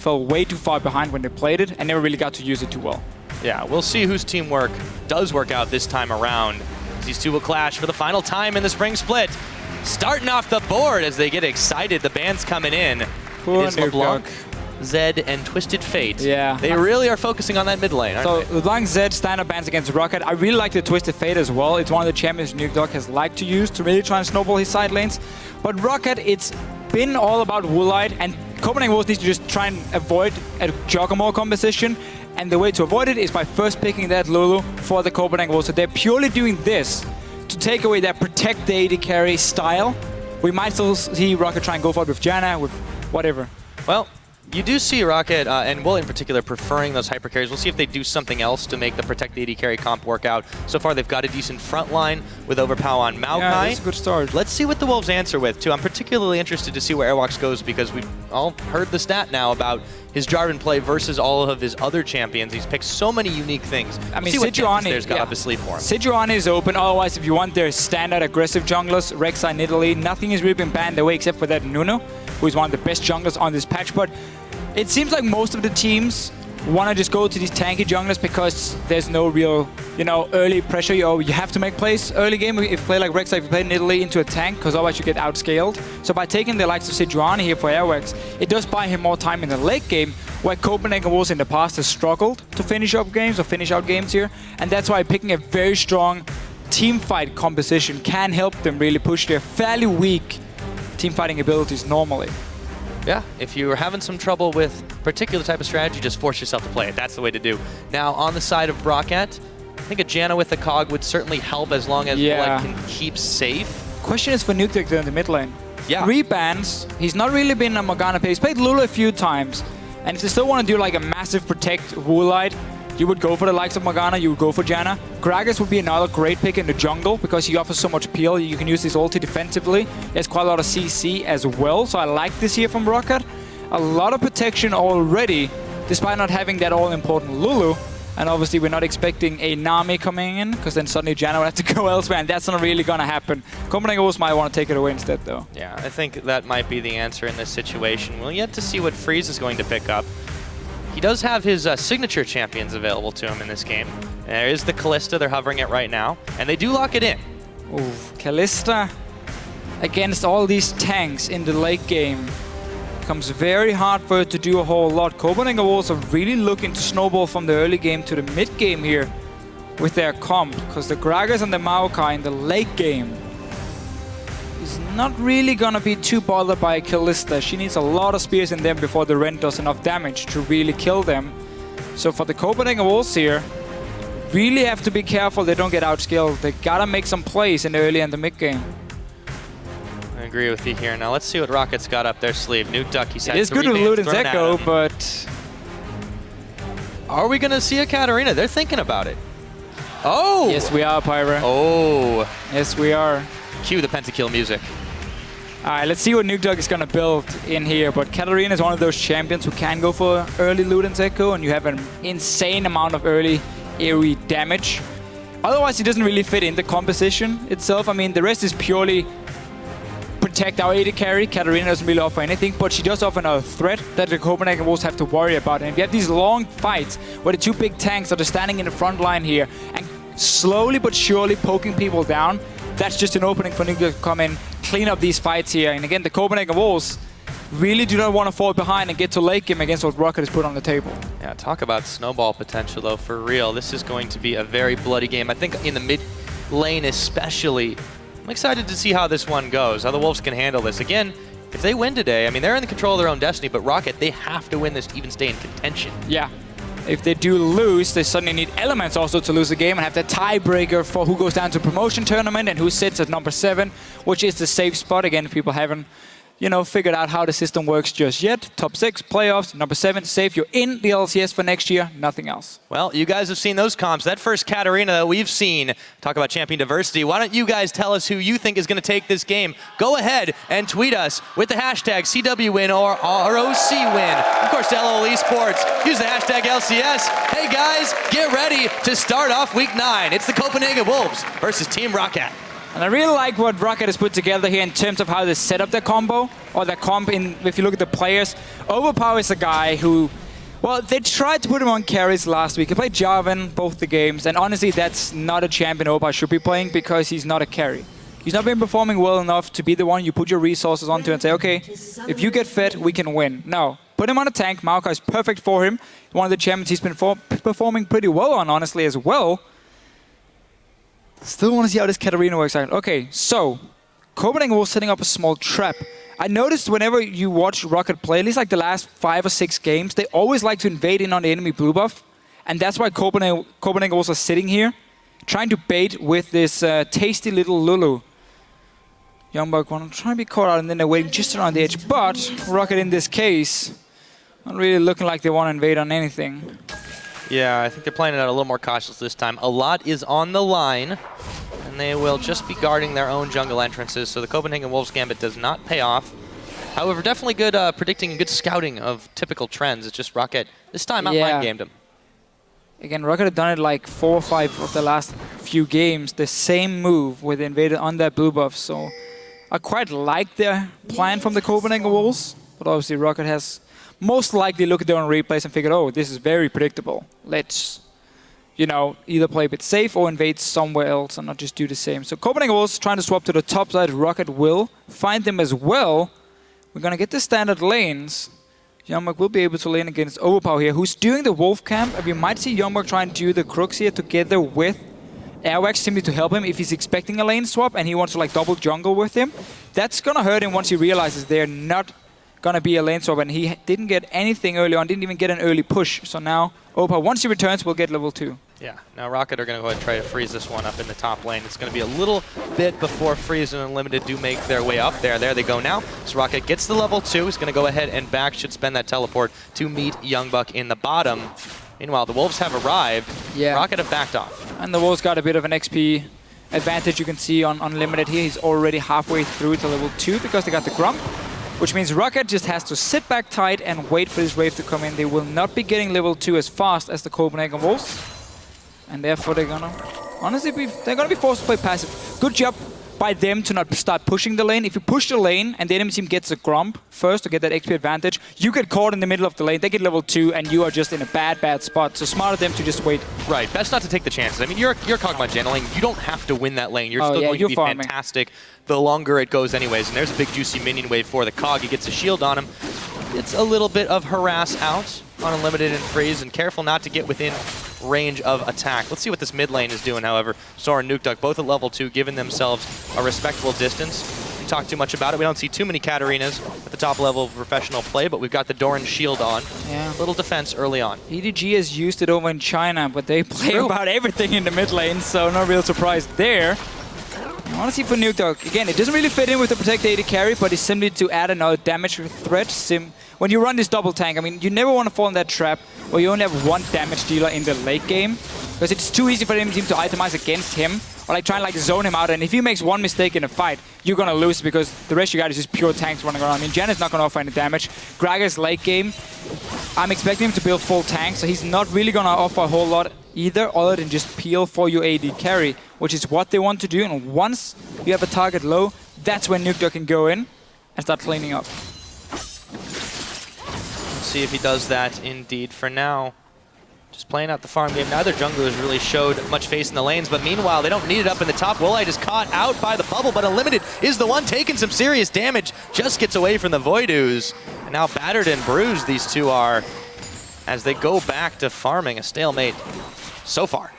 fell way too far behind when they played it and never really got to use it too well. Yeah, we'll see whose teamwork does work out this time around. These two will clash for the final time in the spring split. Starting off the board as they get excited. The band's coming in. Poor it is LeBlanc, Zed, and Twisted Fate. Yeah. They really are focusing on that mid lane, aren't they? LeBlanc, Zed, stand-up bans against ROCCAT. I really like the Twisted Fate as well. It's one of the champions Nuke has liked to use to really try and snowball his side lanes. But ROCCAT, it's been all about Woolite, and Copenhagen Wolves needs to just try and avoid a Joggermore composition. And the way to avoid it is by first picking that Lulu for the Copenhagen Wolves. So they're purely doing this to take away that protect the AD carry style. We might still see ROCCAT try and go for it with Janna, with whatever. Well, you do see ROCCAT, and Will in particular, preferring those hyper carries. We'll see if they do something else to make the protect the AD carry comp work out. So far, they've got a decent front line with Overpower on Maokai. Yeah, that's a good start. Let's see what the Wolves answer with, too. I'm particularly interested to see where Airwalks goes because we've all heard the stat now about his Jarvan play versus all of his other champions. He's picked so many unique things. I mean, see what Sejuani got up his sleeve for him. Sejuani is open. Otherwise, if you want their standard aggressive junglers, Rek'Sai in Italy, nothing has really been banned away except for that Nuno, who is one of the best junglers on this patch. But it seems like most of the teams want to just go to these tanky junglers because there's no real, early pressure. You have to make plays early game. If you play like Rek'Sai, if you play in Italy into a tank, because otherwise you get outscaled. So by taking the likes of Sejuani here for Airwax, it does buy him more time in the late game, where Copenhagen Wolves in the past has struggled to finish out games here. And that's why picking a very strong team fight composition can help them really push their fairly weak team fighting abilities normally. Yeah, if you're having some trouble with a particular type of strategy, just force yourself to play it. That's the way to do. Now, on the side of ROCCAT, I think a Janna with the Cog would certainly help as long as Black can keep safe. Question is for Nuke in the mid lane. Yeah. 3 bans. He's not really been a Morgana play. He's played Lulu a few times. And if they still want to do like a massive protect Woolite, you would go for the likes of Morgana, you would go for Janna. Gragas would be another great pick in the jungle because he offers so much peel. You can use his ulti defensively. There's quite a lot of CC as well, so I like this here from ROCCAT. A lot of protection already, despite not having that all-important Lulu. And obviously we're not expecting a Nami coming in, because then suddenly Janna would have to go elsewhere, and that's not really going to happen. Copenhagen Wolves might want to take it away instead, though. Yeah, I think that might be the answer in this situation. We'll yet to see what Freeze is going to pick up. He does have his signature champions available to him in this game. There is the Kalista they're hovering at right now, and they do lock it in. Ooh, Kalista against all these tanks in the late game. Becomes very hard for it to do a whole lot. Copenhagen Wolves are really looking to snowball from the early game to the mid game here with their comp, because the Gragas and the Maokai in the late game is not really gonna be too bothered by Kalista. She needs a lot of spears in them before the Ren does enough damage to really kill them. So for the Copenhagen Wolves here, really have to be careful they don't get outscaled. They gotta make some plays in the early and the mid game. I agree with you here. Now let's see what ROCCAT's got up their sleeve. Nuke Duck, he's had 3 bans thrown at him. It is good with Lute and Zeko, but are we gonna see a Katarina? They're thinking about it. Oh! Yes, we are, Pyra. Oh! Yes, we are. Cue the pentakill music. All right, let's see what Nuke Duck is going to build in here. But Katarina is one of those champions who can go for early Lute and Zeko, and you have an insane amount of early AoE damage. Otherwise, he doesn't really fit in the composition itself. I mean, the rest is purely protect our AD carry. Katarina doesn't really offer anything, but she does offer another threat that the Copenhagen Wolves have to worry about. And if you have these long fights where the 2 big tanks are just standing in the front line here and slowly but surely poking people down, that's just an opening for Nuke to come in, clean up these fights here. And again, the Copenhagen Wolves really do not want to fall behind and get to late game against what ROCCAT has put on the table. Yeah, talk about snowball potential, though, for real. This is going to be a very bloody game. I think in the mid lane especially, I'm excited to see how this one goes, how the Wolves can handle this. Again, if they win today, I mean, they're in the control of their own destiny, but ROCCAT, they have to win this to even stay in contention. Yeah. If they do lose, they suddenly need elements also to lose the game and have the tiebreaker for who goes down to promotion tournament and who sits at number 7, which is the safe spot. Again, if people haven't, figured out how the system works just yet. Top 6, playoffs, number 7, safe. You're in the LCS for next year, nothing else. Well, you guys have seen those comps. That first Katarina that we've seen, talk about champion diversity. Why don't you guys tell us who you think is going to take this game? Go ahead and tweet us with the hashtag CWWin or ROCWin. Of course, LOL Esports. Use the hashtag LCS. Hey guys, get ready to start off week 9. It's the Copenhagen Wolves versus Team ROCCAT. And I really like what ROCCAT has put together here in terms of how they set up their combo, or their comp. If you look at the players, Overpower is a guy who, well, they tried to put him on carries last week. He played Jarvan both the games, and honestly, that's not a champion Overpower should be playing because he's not a carry. He's not been performing well enough to be the one you put your resources onto and say, okay, if you get fed, we can win. No, put him on a tank. Maokai is perfect for him. One of the champions he's been performing pretty well on, honestly, as well. Still want to see how this Katarina works out. Okay, so Copenhagen was setting up a small trap. I noticed whenever you watch ROCCAT play, at least like the last 5 or 6 games, they always like to invade in on the enemy blue buff. And that's why Copenhagen was sitting here, trying to bait with this tasty little Lulu. Youngbuck want to try and be caught out, and then they're waiting just around the edge. But ROCCAT in this case, not really looking like they want to invade on anything. Yeah, I think they're playing it out a little more cautious this time. A lot is on the line, and they will just be guarding their own jungle entrances, so the Copenhagen Wolves Gambit does not pay off. However, definitely good predicting and good scouting of typical trends. It's just ROCCAT this time outline gamed him. Again, ROCCAT have done it like 4 or 5 of the last few games. The same move with invaded on that blue buff, so I quite like their plan from the Copenhagen Wolves, but obviously ROCCAT has most likely look at their own replays and figured, oh, this is very predictable. Let's, you know, either play a bit safe or invade somewhere else and not just do the same. So Copenhagen Wolves trying to swap to the top side. ROCCAT will find them as well. We're going to get the standard lanes. Youngbuck will be able to lane against Overpower here, who's doing the Wolf Camp. And we might see Youngbuck try and do the Crooks here together with Airwax simply to help him if he's expecting a lane swap and he wants to like double jungle with him. That's going to hurt him once he realizes they're not gonna be a lane swap, and he didn't get anything early on, didn't even get an early push. So now Opa, once he returns, will get level 2. Yeah, now ROCCAT are gonna go ahead and try to freeze this one up in the top lane. It's gonna be a little bit before Freeze and Unlimited do make their way up there. There they go now. So ROCCAT gets the level 2. He's gonna go ahead and back, should spend that teleport to meet Youngbuck in the bottom. Meanwhile, the Wolves have arrived. Yeah. ROCCAT have backed off. And the Wolves got a bit of an XP advantage. You can see on Unlimited here, he's already halfway through to level 2 because they got the Grump. Which means ROCCAT just has to sit back tight and wait for this wave to come in. They will not be getting level 2 as fast as the Copenhagen Wolves. And therefore they're gonna, honestly, they're gonna be forced to play passive. Good job by them to not start pushing the lane. If you push the lane and the enemy team gets a Grump first to get that XP advantage, you get caught in the middle of the lane, they get level 2, and you are just in a bad spot. So smart of them to just wait. Right, best not to take the chances. I mean, you're Kog'Maw Jangling, you don't have to win that lane. You're still going to be fantastic the longer it goes anyways. And there's a big juicy minion wave for the Cog. He gets a shield on him. It's a little bit of harass out on Unlimited and Freeze, and careful not to get within range of attack. Let's see what this mid lane is doing, however. Sora and Nukeduck both at level 2, giving themselves a respectable distance. We talk too much about it. We don't see too many Katarinas at the top level of professional play, but we've got the Doran shield on. Yeah. Little defense early on. EDG has used it over in China, but they play about everything in the mid lane, so no real surprise there. I want to see for Nukeduck. Again, it doesn't really fit in with the Protect AD carry, but it's simply to add another damage threat. When you run this double tank, I mean, you never want to fall in that trap where you only have one damage dealer in the late game, because it's too easy for the enemy team to itemize against him, or like try and like zone him out, and if he makes one mistake in a fight, you're gonna lose because the rest of you guys is just pure tanks running around. I mean, Janet's not gonna offer any damage. Gragas late game, I'm expecting him to build full tank, so he's not really gonna offer a whole lot either, other than just peel for your AD carry, which is what they want to do. And once you have a target low, that's when Nukeduck can go in and start cleaning up. Let's see if he does that indeed. For now, just playing out the farm game. Neither junglers really showed much face in the lanes, but meanwhile, they don't need it up in the top. Woolite is caught out by the bubble, but Unlimited is the one taking some serious damage. Just gets away from the Voidoos. And now battered and bruised, these two are, as they go back to farming. A stalemate so far.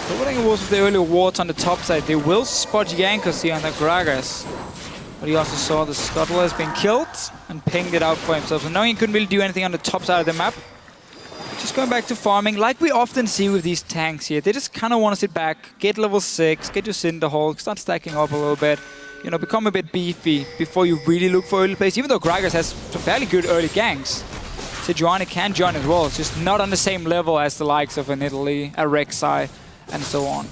Copenhagen Wolves with the early wards on the top side. They will spot Jankos here on the Gragas. But he also saw the Scuttler has been killed and pinged it out for himself. So now he couldn't really do anything on the top side of the map. Just going back to farming, like we often see with these tanks here. They just kind of want to sit back, get level 6, get your Cinderhulk, start stacking up a little bit. You know, become a bit beefy before you really look for early plays. Even though Gragas has some fairly good early ganks. Sejuani can join as well. It's just not on the same level as the likes of an Italy, a Rek'Sai, and so on.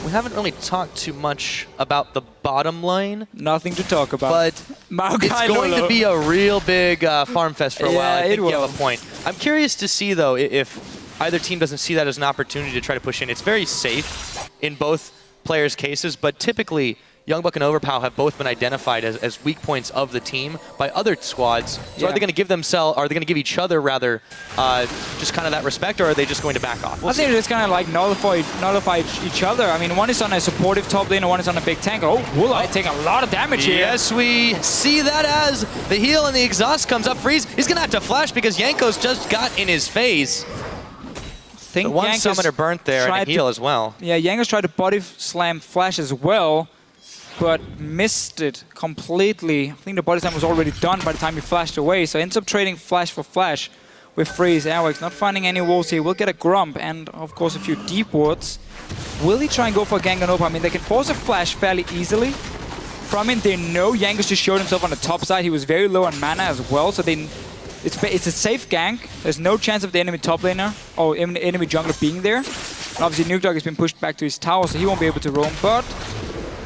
We haven't really talked too much about the bottom lane. Nothing to talk about. But it's going to be a real big farm fest for a while. I think you have a point. I'm curious to see, though, if either team doesn't see that as an opportunity to try to push in. It's very safe in both players' cases, but typically Youngbuck and Overpow have both been identified as weak points of the team by other squads. So are they going to give themselves, are they going to give each other rather just kind of that respect, or are they just going to back off? I think they're just kind of like nullify each other. I mean, one is on a supportive top lane and one is on a big tank. Oh, Woolite taking a lot of damage here. Yes, we see that as the heal and the exhaust comes up. Freeze, he's going to have to flash because Yanko's just got in his face. I think The one Yankees summoner burnt there and a heal as well. Yeah, Yankees tried to body slam Flash as well, but missed it completely. I think the body slam was already done by the time he flashed away, so ends up trading Flash for Flash with Freeze. Airwax not finding any walls here. We'll get a Grump and, of course, a few deep wards. Will he try and go for a gank on Opa? I mean, they can force a Flash fairly easily. From him, they know Yankees just showed himself on the top side. He was very low on mana as well, so it's a safe gank. There's no chance of the enemy top laner or enemy jungler being there. And obviously, Nuke Dog has been pushed back to his tower, so he won't be able to roam, but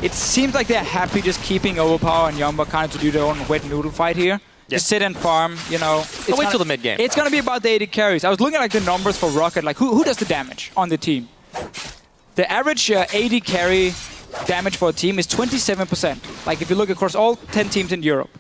it seems like they're happy just keeping Overpower and Youngbuck kind of to do their own wet noodle fight here. Yeah. Just sit and farm, you know. I'll wait till the mid game. It's going to be about the AD carries. I was looking at like the numbers for ROCCAT, like who does the damage on the team? The average AD carry damage for a team is 27%. Like if you look across all 10 teams in Europe.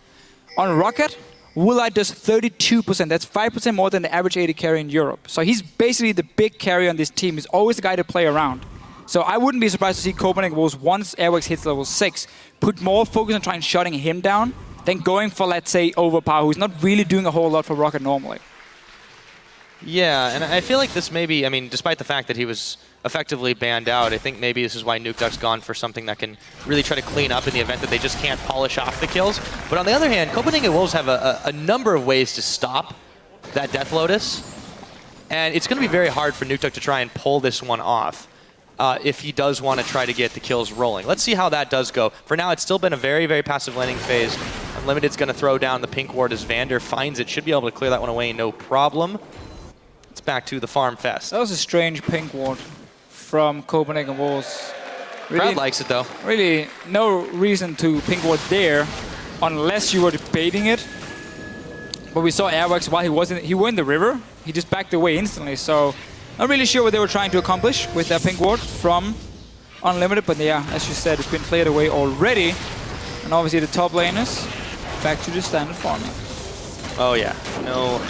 On ROCCAT, Woolite does 32%. That's 5% more than the average AD carry in Europe. So he's basically the big carry on this team. He's always the guy to play around. So I wouldn't be surprised to see Copenhagen Wolves, once Airwax hits level 6, put more focus on trying shutting him down than going for, let's say, Overpower, who's not really doing a whole lot for ROCCAT normally. Yeah, and I feel like this maybe, I mean, despite the fact that he was effectively banned out, I think maybe this is why Nuke Duck's gone for something that can really try to clean up in the event that they just can't polish off the kills. But on the other hand, Copenhagen Wolves have a number of ways to stop that Death Lotus. And it's going to be very hard for Nuke Duck to try and pull this one off if he does want to try to get the kills rolling. Let's see how that does go. For now, it's still been a very, very passive laning phase. Unlimited's going to throw down the pink ward as Vander finds it. Should be able to clear that one away, no problem. It's back to the Farm Fest. That was a strange pink ward from Copenhagen Wolves. Really, crowd likes it though. Really, no reason to pink ward there, unless you were debating it. But we saw Airwax while he were in the river. He just backed away instantly. So not really sure what they were trying to accomplish with that pink ward from Unlimited. But yeah, as you said, it's been cleared away already. And obviously the top laners back to the standard farming. Oh yeah, no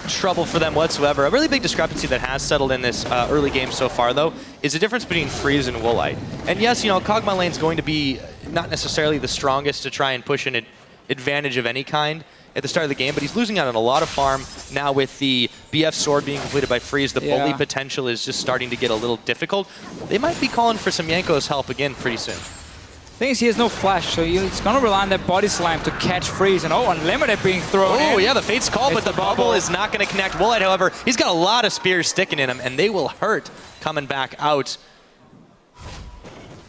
trouble for them whatsoever. A really big discrepancy that has settled in this early game so far, though, is the difference between Freeze and Woolite. And yes, you know, Kog'Maw lane's going to be not necessarily the strongest to try and push an advantage of any kind at the start of the game, but he's losing out on a lot of farm now with the BF sword being completed by Freeze. The bully potential is just starting to get a little difficult. They might be calling for some Yanko's help again pretty soon. The thing is, he has no flash, so he's going to rely on that body slam to catch Freeze. And Unlimited being thrown in. Oh, yeah, the Fate's call, but the bubble is not going to connect. Woolite, however, he's got a lot of spears sticking in him, and they will hurt coming back out.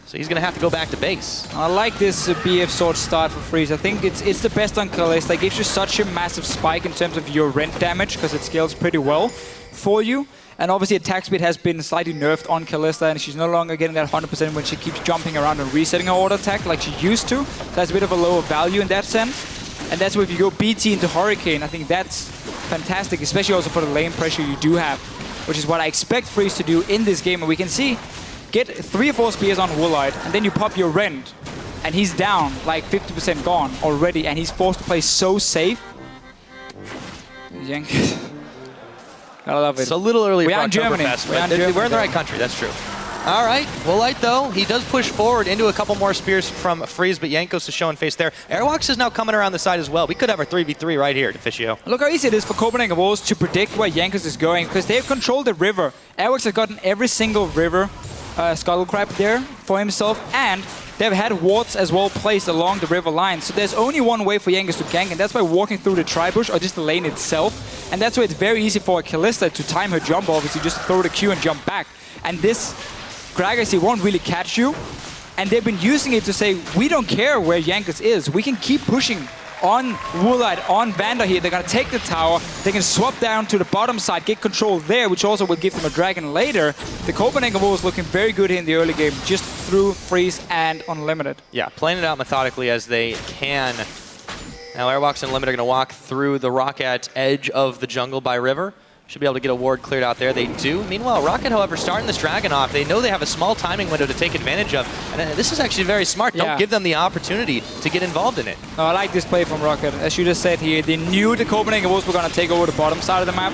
So he's going to have to go back to base. I like this BF sword start for Freeze. I think it's the best on Kalista. It gives you such a massive spike in terms of your rent damage, because it scales pretty well for you. And obviously attack speed has been slightly nerfed on Kalista, and she's no longer getting that 100% when she keeps jumping around and resetting her auto attack like she used to. So that's a bit of a lower value in that sense. And that's where if you go BT into Hurricane, I think that's fantastic, especially also for the lane pressure you do have, which is what I expect Freeze to do in this game. And we can see, get 3 or 4 spears on Woolite, and then you pop your rent, and he's down like 50% gone already, and he's forced to play so safe. Yank. I love it. It's a little early we for are in Germany. We're in the right country, that's true. All right, Woolite though, he does push forward into a couple more spears from Freeze, but Yankos is showing face there. Airwalks is now coming around the side as well. We could have our 3v3 right here, Deficio. Look how easy it is for Copenhagen Wolves to predict where Yankos is going, because they have controlled the river. Airwalks has gotten every single river scuttle crab there for himself, and they've had wards as well placed along the river line. So there's only one way for Yankees to gank, and that's by walking through the tri-bush or just the lane itself. And that's why it's very easy for Kalista to time her jump, obviously, just throw the Q and jump back. And this Gragasy won't really catch you. And they've been using it to say, we don't care where Yankees is. We can keep pushing on Woolite, on Vander here. They're going to take the tower. They can swap down to the bottom side, get control there, which also will give them a dragon later. The Copenhagen Wolves looking very good here in the early game, just through Freeze and Unlimited. Yeah, playing it out methodically as they can. Now Airwalks and Unlimited are going to walk through the ROCCAT edge of the jungle by river. Should be able to get a ward cleared out there. They do. Meanwhile, ROCCAT, however, starting this Dragon off. They know they have a small timing window to take advantage of. And this is actually very smart. Don't give them the opportunity to get involved in it. No, I like this play from ROCCAT. As you just said here, they knew the Copenhagen Wolves were going to take over the bottom side of the map.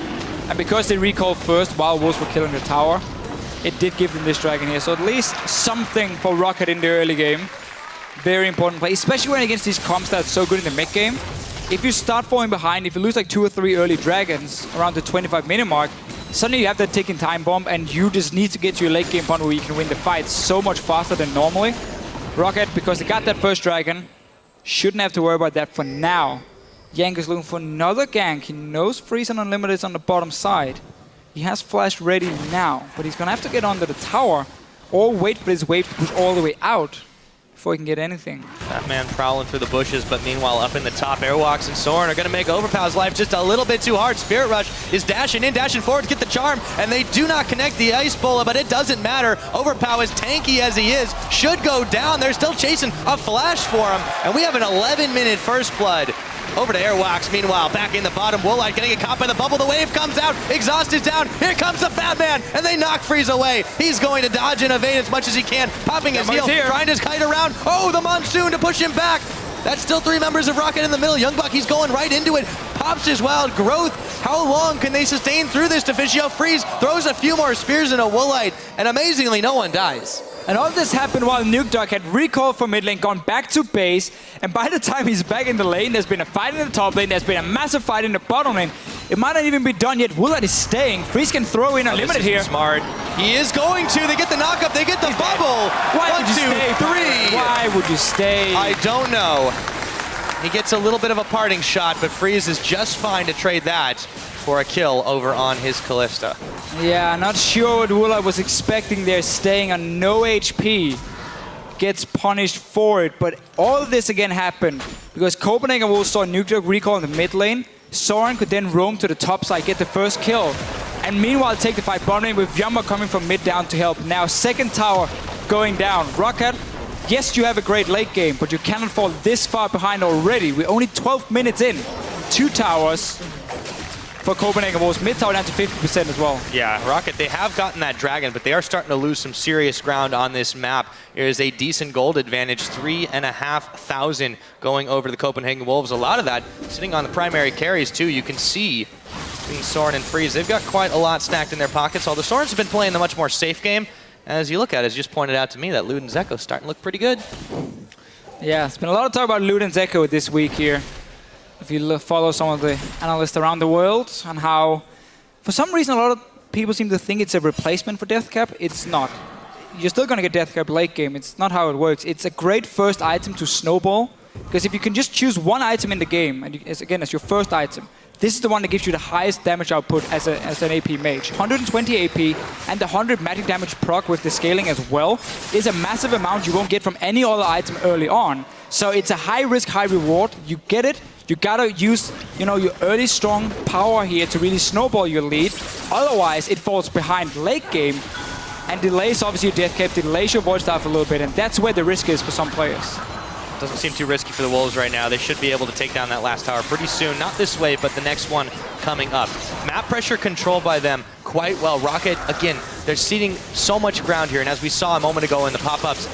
And because they recalled first while Wolves were killing the tower, it did give them this Dragon here. So at least something for ROCCAT in the early game. Very important play, especially when against these comps that's so good in the mid game. If you start falling behind, if you lose like 2 or 3 early Dragons around the 25-minute mark, suddenly you have that ticking time bomb and you just need to get to your late game point where you can win the fight so much faster than normally. ROCCAT, because they got that first Dragon, shouldn't have to worry about that for now. Yank is looking for another gank. He knows Freeze and Unlimited is on the bottom side. He has Flash ready now, but he's gonna have to get onto the tower or wait for his wave to push all the way out before he can get anything. That man prowling through the bushes, but meanwhile up in the top, Airwalks and Soren are going to make Overpow's life just a little bit too hard. Spirit Rush is dashing in, dashing forward to get the charm, and they do not connect the Ice Bola, but it doesn't matter. Overpow, as tanky as he is, should go down. They're still chasing a flash for him, and we have an 11-minute first blood. Over to Airwalks, meanwhile, back in the bottom. Woolite gonna get caught by the bubble. The wave comes out. Exhaust is down. Here comes the Fat Man, and they knock Freeze away. He's going to dodge and evade as much as he can. Popping his heel, trying to kite around. Oh, the Monsoon to push him back. That's still 3 members of ROCCAT in the middle. Youngbuck, he's going right into it. Pops his wild growth. How long can they sustain through this? Deficio Freeze throws a few more spears into Woolite, and amazingly, no one dies. And all this happened while Nukeduck had recalled from mid lane, gone back to base, and by the time he's back in the lane, there's been a fight in the top lane, there's been a massive fight in the bottom lane. It might not even be done yet. Woolite is staying. Freeze can throw in Unlimited here. Smart. He is going to. They get the knockup. They get the bubble. Why 1, 2, 3. Why would you stay? I don't know. He gets a little bit of a parting shot, but Freeze is just fine to trade that for a kill over on his Kalista. Yeah, not sure what Woolite was expecting there, staying on no HP. Gets punished for it, but all of this again happened because Copenhagen Wolves saw Nukeduck recall in the mid lane. Soren could then roam to the top side, get the first kill, and meanwhile take the fight bottom lane with Yumba coming from mid down to help. Now second tower going down. ROCCAT, yes, you have a great late game, but you cannot fall this far behind already. We're only 12 minutes in. 2 towers for Copenhagen Wolves. Mid tower down to 50% as well. Yeah, ROCCAT, they have gotten that Dragon, but they are starting to lose some serious ground on this map. There is a decent gold advantage, 3,500 going over the Copenhagen Wolves. A lot of that sitting on the primary carries too. You can see between Soren and Freeze, they've got quite a lot stacked in their pockets, although Soren's been playing the much more safe game. As you look at it, as you just pointed out to me, that Luden's Echo is starting to look pretty good. Yeah, it's been a lot of talk about Luden's Echo this week here. If you follow some of the analysts around the world and how, for some reason, a lot of people seem to think it's a replacement for Deathcap. It's not. You're still going to get Deathcap late game. It's not how it works. It's a great first item to snowball, because if you can just choose one item in the game, and again, as your first item, this is the one that gives you the highest damage output as an AP mage. 120 AP and the 100 magic damage proc with the scaling as well is a massive amount you won't get from any other item early on. So it's a high risk, high reward. You get it. You gotta use, your early strong power here to really snowball your lead. Otherwise, it falls behind late game and delays obviously your Deathcap, delays your void staff a little bit, and that's where the risk is for some players. Doesn't seem too risky for the Wolves right now. They should be able to take down that last tower pretty soon. Not this wave, but the next one coming up. Map pressure controlled by them quite well. ROCCAT, again, they're ceding so much ground here, and as we saw a moment ago in the pop-ups,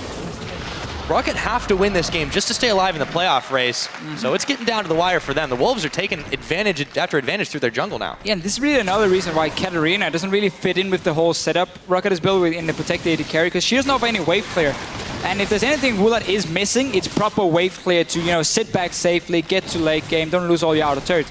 ROCCAT have to win this game just to stay alive in the playoff race. So it's getting down to the wire for them. The Wolves are taking advantage after advantage through their jungle now. Yeah, and this is really another reason why Katarina doesn't really fit in with the whole setup ROCCAT is built with in the Protect AD carry, because she doesn't offer any wave clear. And if there's anything Woolite is missing, it's proper wave clear to, sit back safely, get to late game, don't lose all your outer turrets.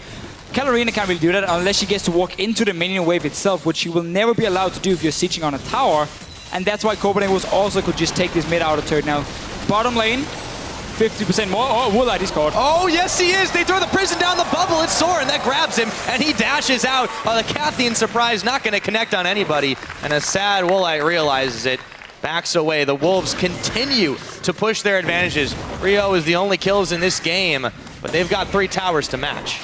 Katarina can't really do that unless she gets to walk into the minion wave itself, which she will never be allowed to do if you're sieging on a tower. And that's why Copenhagen Wolves also could just take this mid-outer turret now. Bottom lane, 50% more. Oh, Woolite is caught. Oh, yes, he is. They throw the prison down the bubble. It's Soren that grabs him, and he dashes out. The Cathian surprise not going to connect on anybody. And a sad Woolite realizes it. Backs away. The Wolves continue to push their advantages. Rio is the only kills in this game, but they've got 3 towers to match.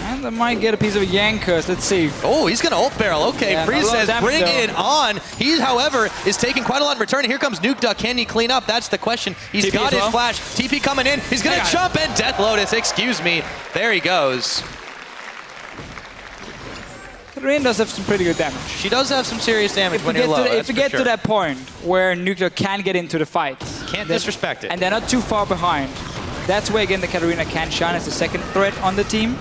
And they might get a piece of a Yankers. Let's see. Oh, he's going to ult barrel. Okay, yeah, Freeze says bring it on. He, however, is taking quite a lot in return. Here comes Nukeduck. Can he clean up? That's the question. He's TP got his flash. TP coming in. He's going to jump and Death Lotus. Excuse me. There he goes. Katarina does have some pretty good damage. She does have some serious damage when you're low. If we get to that point where Nuclear can get into the fight, can't disrespect it. And they're not too far behind, that's where again the Katarina can shine as the second threat on the team.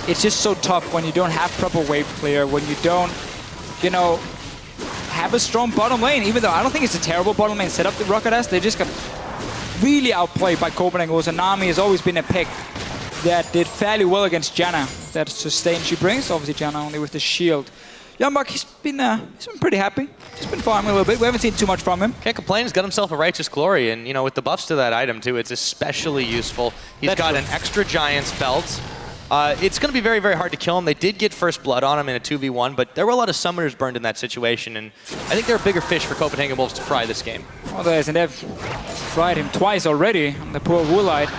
It's just so tough when you don't have proper wave clear, when you don't, you know, have a strong bottom lane. Even though I don't think it's a terrible bottom lane setup that ROCCAT has, they just got really outplayed by Copenhagen. Nami has always been a pick that did fairly well against Janna. That sustain she brings. Obviously Janna only with the shield. Youngbuck, he's been pretty happy. He's been farming a little bit. We haven't seen too much from him. Can't complain. He's got himself a Righteous Glory, and you know, with the buffs to that item too, it's especially useful. He's got an extra Giant's belt. It's going to be very, very hard to kill him. They did get first blood on him in a 2v1, but there were a lot of summoners burned in that situation, and I think there are bigger fish for Copenhagen Wolves to fry this game. Well, there is, and they've fried him twice already on the poor Woolite.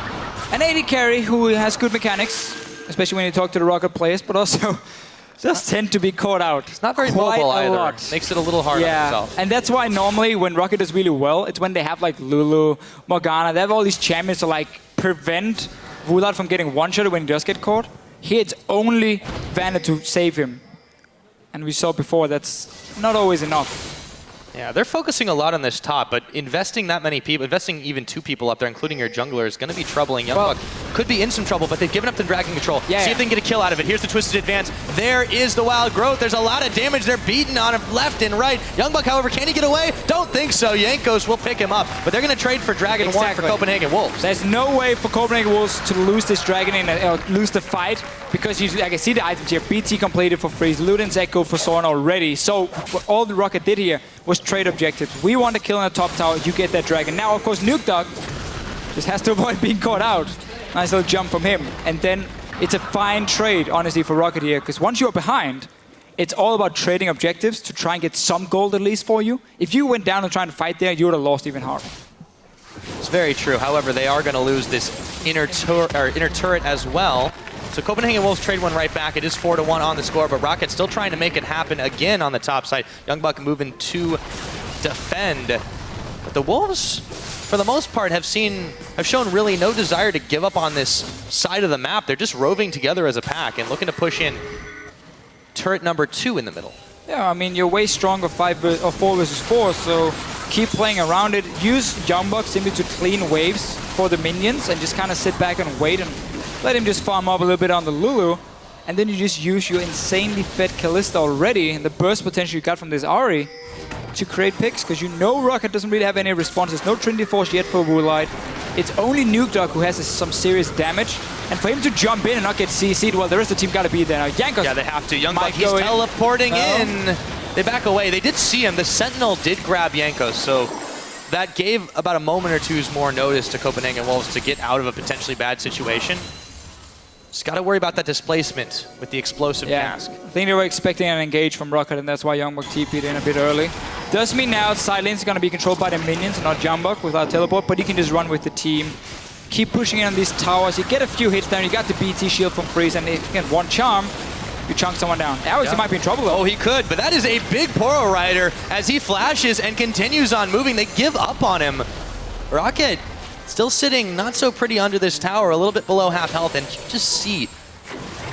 An AD carry who has good mechanics, especially when you talk to the ROCCAT players, but also just tend to be caught out. It's not very mobile either. Makes it a little hard on himself. And that's why normally when ROCCAT does really well, it's when they have like Lulu, Morgana, they have all these champions to like prevent Woolite from getting one-shotted when he does get caught. Here it's only Vanna to save him. And we saw before that's not always enough. Yeah, they're focusing a lot on this top, but investing that many people, investing even 2 people up there, including your jungler, is going to be troubling. Youngbuck could be in some trouble, but they've given up the dragon control. See if they can get a kill out of it. Here's the Twisted Advance. There is the Wild Growth. There's a lot of damage. They're beating on him left and right. Youngbuck, however, can he get away? Don't think so. Jankos will pick him up, but they're going to trade for Dragon 1 for Copenhagen Wolves. There's no way for Copenhagen Wolves to lose this Dragon or lose the fight, because I can see the items here. BT completed for Freeze, Luden's Echo for Soren already. So what all the ROCCAT did here was trade objectives. We want to kill in the top tower, you get that dragon. Now, of course, Nuke Dog just has to avoid being caught out. Nice little jump from him. And then it's a fine trade, honestly, for ROCCAT here, because once you're behind, it's all about trading objectives to try and get some gold at least for you. If you went down and tried to fight there, you would have lost even harder. It's very true. However, they are going to lose this inner turret as well. So Copenhagen Wolves trade one right back. It is 4-1 on the score, but ROCCAT still trying to make it happen again on the top side. Youngbuck moving to defend. But the Wolves, for the most part, have shown really no desire to give up on this side of the map. They're just roving together as a pack and looking to push in turret number 2 in the middle. Yeah, I mean, you're way stronger 4 versus 4, so keep playing around it. Use Youngbuck simply to clean waves for the minions and just kind of sit back and wait and let him just farm up a little bit on the Lulu. And then you just use your insanely fed Kalista already and the burst potential you got from this Ahri to create picks, because you know ROCCAT doesn't really have any responses. No Trinity Force yet for Woolite. It's only Nuke Dog who has some serious damage. And for him to jump in and not get CC'd, well, the rest of the team got to be there. Now, Jankos, yeah, they have to. Youngbuck, he's teleporting in. They back away. They did see him. The Sentinel did grab Jankos, so that gave about a moment or two's more notice to Copenhagen Wolves to get out of a potentially bad situation. Just got to worry about that displacement with the explosive mask. I think they were expecting an engage from ROCCAT, and that's why Youngbuck TP'd in a bit early. Does mean now side lanes are going to be controlled by the minions, not Youngbuck without teleport, but you can just run with the team. Keep pushing in on these towers. You get a few hits down. You got the BT shield from Freeze, and if you get one charm, you chunk someone down. Alex, he might be in trouble though. Oh, he could, but that is a big Poro Rider as he flashes and continues on moving. They give up on him. ROCCAT still sitting not so pretty under this tower, a little bit below half health, and you just see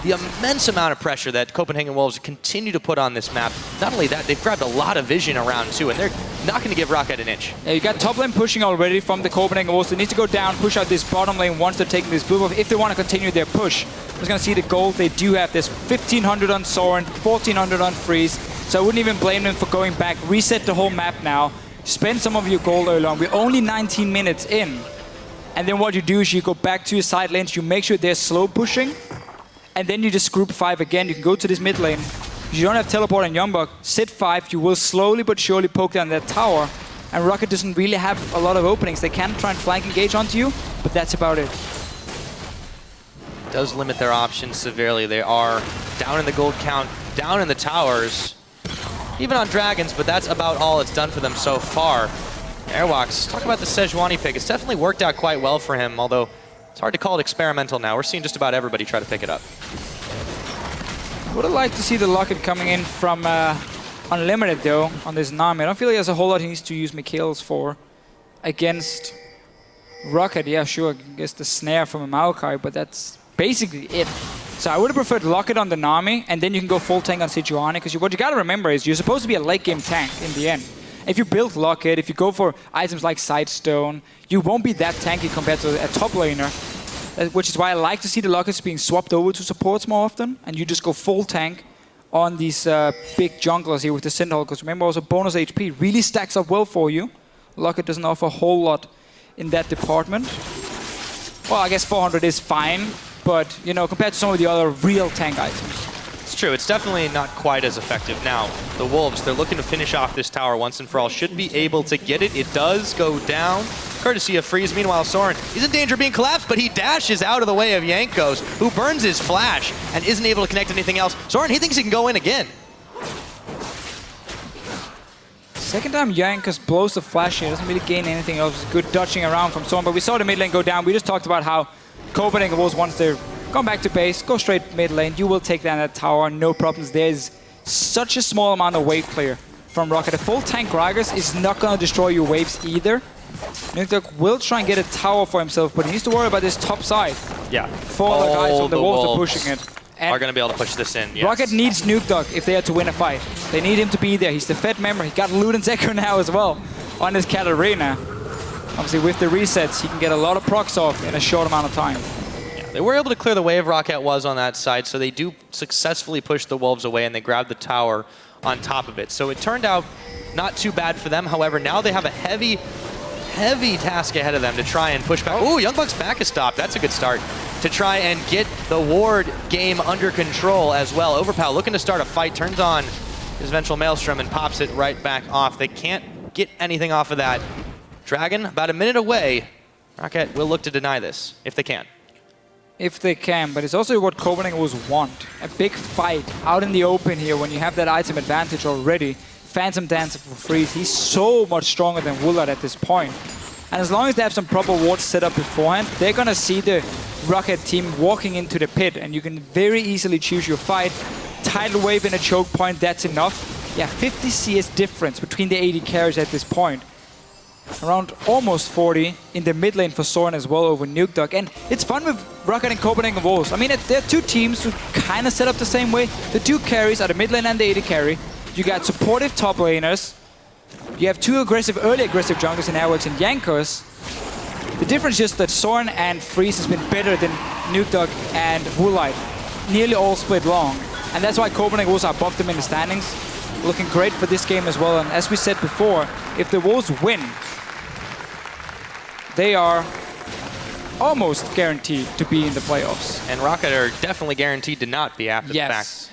the immense amount of pressure that Copenhagen Wolves continue to put on this map. Not only that, they've grabbed a lot of vision around too, and they're not going to give ROCCAT an inch. Yeah, you got top lane pushing already from the Copenhagen Wolves. They need to go down, push out this bottom lane once they're taking this blue buff, if they want to continue their push. I'm just going to see the gold they do have. There's 1,500 on Soren, 1,400 on Freeze, so I wouldn't even blame them for going back. Reset the whole map now. Spend some of your gold early on. We're only 19 minutes in. And then what you do is you go back to your side lanes, you make sure they're slow pushing, and then you just group 5 again. You can go to this mid lane. If you don't have teleport on Youngbuck, sit 5, you will slowly but surely poke down that tower, and ROCCAT doesn't really have a lot of openings. They can try and flank engage onto you, but that's about it. Does limit their options severely. They are down in the gold count, down in the towers, even on dragons, but that's about all it's done for them so far. Airwalks, talk about the Sejuani pick. It's definitely worked out quite well for him, although it's hard to call it experimental now. We're seeing just about everybody try to pick it up. Would have liked to see the LOCCAT coming in from Unlimited, though, on this Nami. I don't feel like there's a whole lot he needs to use Mikhails for against ROCCAT. Yeah, sure, I guess the snare from a Maokai, but that's basically it. So I would have preferred ROCCAT on the Nami, and then you can go full tank on Sejuani, because what you got to remember is you're supposed to be a late game tank in the end. If you build ROCCAT, if you go for items like Sightstone, you won't be that tanky compared to a top laner, which is why I like to see the ROCCATs being swapped over to supports more often, and you just go full tank on these big junglers here with the Synthol, because remember also bonus HP really stacks up well for you. ROCCAT doesn't offer a whole lot in that department. Well, I guess 400 is fine, but you know, compared to some of the other real tank items. It's true, it's definitely not quite as effective. Now, the Wolves, they're looking to finish off this tower once and for all. Should be able to get it. It does go down, courtesy of Freeze. Meanwhile, Soren, he's in danger of being collapsed, but he dashes out of the way of Jankos, who burns his flash and isn't able to connect anything else. Soren, he thinks he can go in again. Second time Jankos blows the flash here, doesn't really gain anything else. Good dodging around from Soren, but we saw the mid lane go down. We just talked about how Copenhagen Wolves, once they're gone back to base, go straight mid lane. You will take down that tower, no problems. There's such a small amount of wave clear from ROCCAT. A full tank Gragas is not going to destroy your waves either. Nukdog will try and get a tower for himself, but he needs to worry about this top side. Yeah. Four guys from the Wolves are pushing it. And are going to be able to push this in, yes. ROCCAT needs Nukdog if they are to win a fight. They need him to be there. He's the Fed member. He got Luden's Echo now as well on his Katarina. Obviously, with the resets, he can get a lot of procs off in a short amount of time. They were able to clear the wave ROCCAT was on that side, so they do successfully push the Wolves away, and they grab the tower on top of it. So it turned out not too bad for them. However, now they have a heavy task ahead of them to try and push back. Ooh, Youngbuck's back is stopped. That's a good start. To try and get the ward game under control as well. Overpow looking to start a fight, turns on his Vengeful Maelstrom and pops it right back off. They can't get anything off of that. Dragon, about a minute away. ROCCAT will look to deny this, if they can. If they can, but it's also what Copenhagen Wolves want. A big fight out in the open here when you have that item advantage already. Phantom Dancer for Freeze, he's so much stronger than Woolard at this point. And as long as they have some proper wards set up beforehand, they're gonna see the ROCCAT team walking into the pit, and you can very easily choose your fight. Tidal Wave in a choke point, that's enough. Yeah, 50 CS difference between the 80 carries at this point. Around almost 40 in the mid lane for Soren as well over Nukdog. And it's fun with ROCCAT and Copenhagen Wolves. I mean, they're two teams who kind of set up the same way. The two carries are the mid lane and the 80 carry. You got supportive top laners. You have two early aggressive junglers in Airworks and Jankos. The difference is just that Soren and Freeze has been better than Nukdog and Woolite. Nearly all split long. And that's why Copenhagen Wolves are above them in the standings. Looking great for this game as well. And as we said before, if the Wolves win, they are almost guaranteed to be in the playoffs. And ROCCAT are definitely guaranteed to not be after the fact.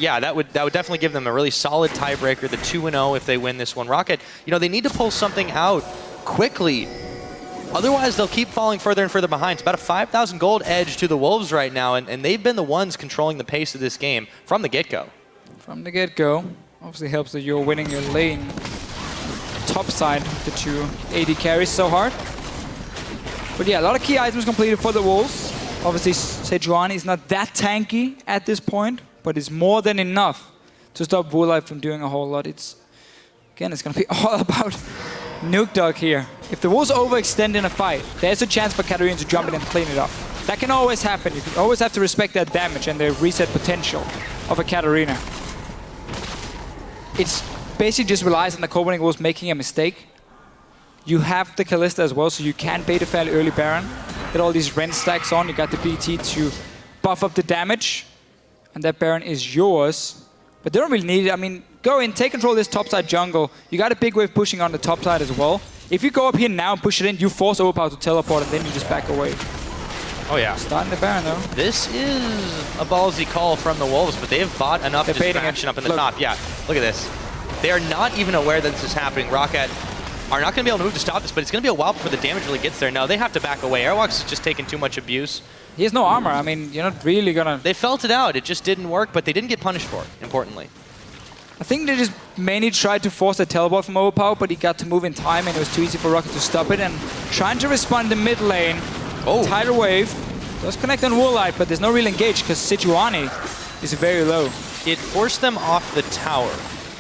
Yeah, that would definitely give them a really solid tiebreaker, the 2-0 if they win this one. ROCCAT, you know, they need to pull something out quickly. Otherwise, they'll keep falling further and further behind. It's about a 5,000 gold edge to the Wolves right now, and they've been the ones controlling the pace of this game from the get-go. From the get-go. Obviously helps that you're winning your lane top side with the two 80 carries so hard. But yeah, a lot of key items completed for the Wolves. Obviously, Sejuani is not that tanky at this point, but it's more than enough to stop Woolite from doing a whole lot. It's going to be all about Nukdog here. If the Wolves overextend in a fight, there's a chance for Katarina to jump in and clean it up. That can always happen. You always have to respect that damage and the reset potential of a Katarina. It's basically just relies on the Copenhagen Wolves making a mistake. You have the Kalista as well, so you can bait a fairly early Baron. Get all these Rend stacks on. You got the BT to buff up the damage. And that Baron is yours. But they don't really need it. I mean, go in, take control of this topside jungle. You got a big wave pushing on the top side as well. If you go up here now and push it in, you force Overpower to teleport, and then you just back away. Oh yeah. Starting the Baron though. This is a ballsy call from the Wolves, but they have bought enough distraction up in the top. Yeah, look at this. They are not even aware that this is happening. ROCCAT are not going to be able to move to stop this, but it's going to be a while before the damage really gets there. No, they have to back away. Airwalk's just taking too much abuse. He has no armor. I mean, you're not really going to... They felt it out. It just didn't work, but they didn't get punished for it, importantly. I think they just mainly tried to force a teleport from Overpower, but he got to move in time, and it was too easy for ROCCAT to stop it. And trying to respond in the mid lane. Tidal Wave does connect on Woolite, but there's no real engage because Sejuani is very low. It forced them off the tower.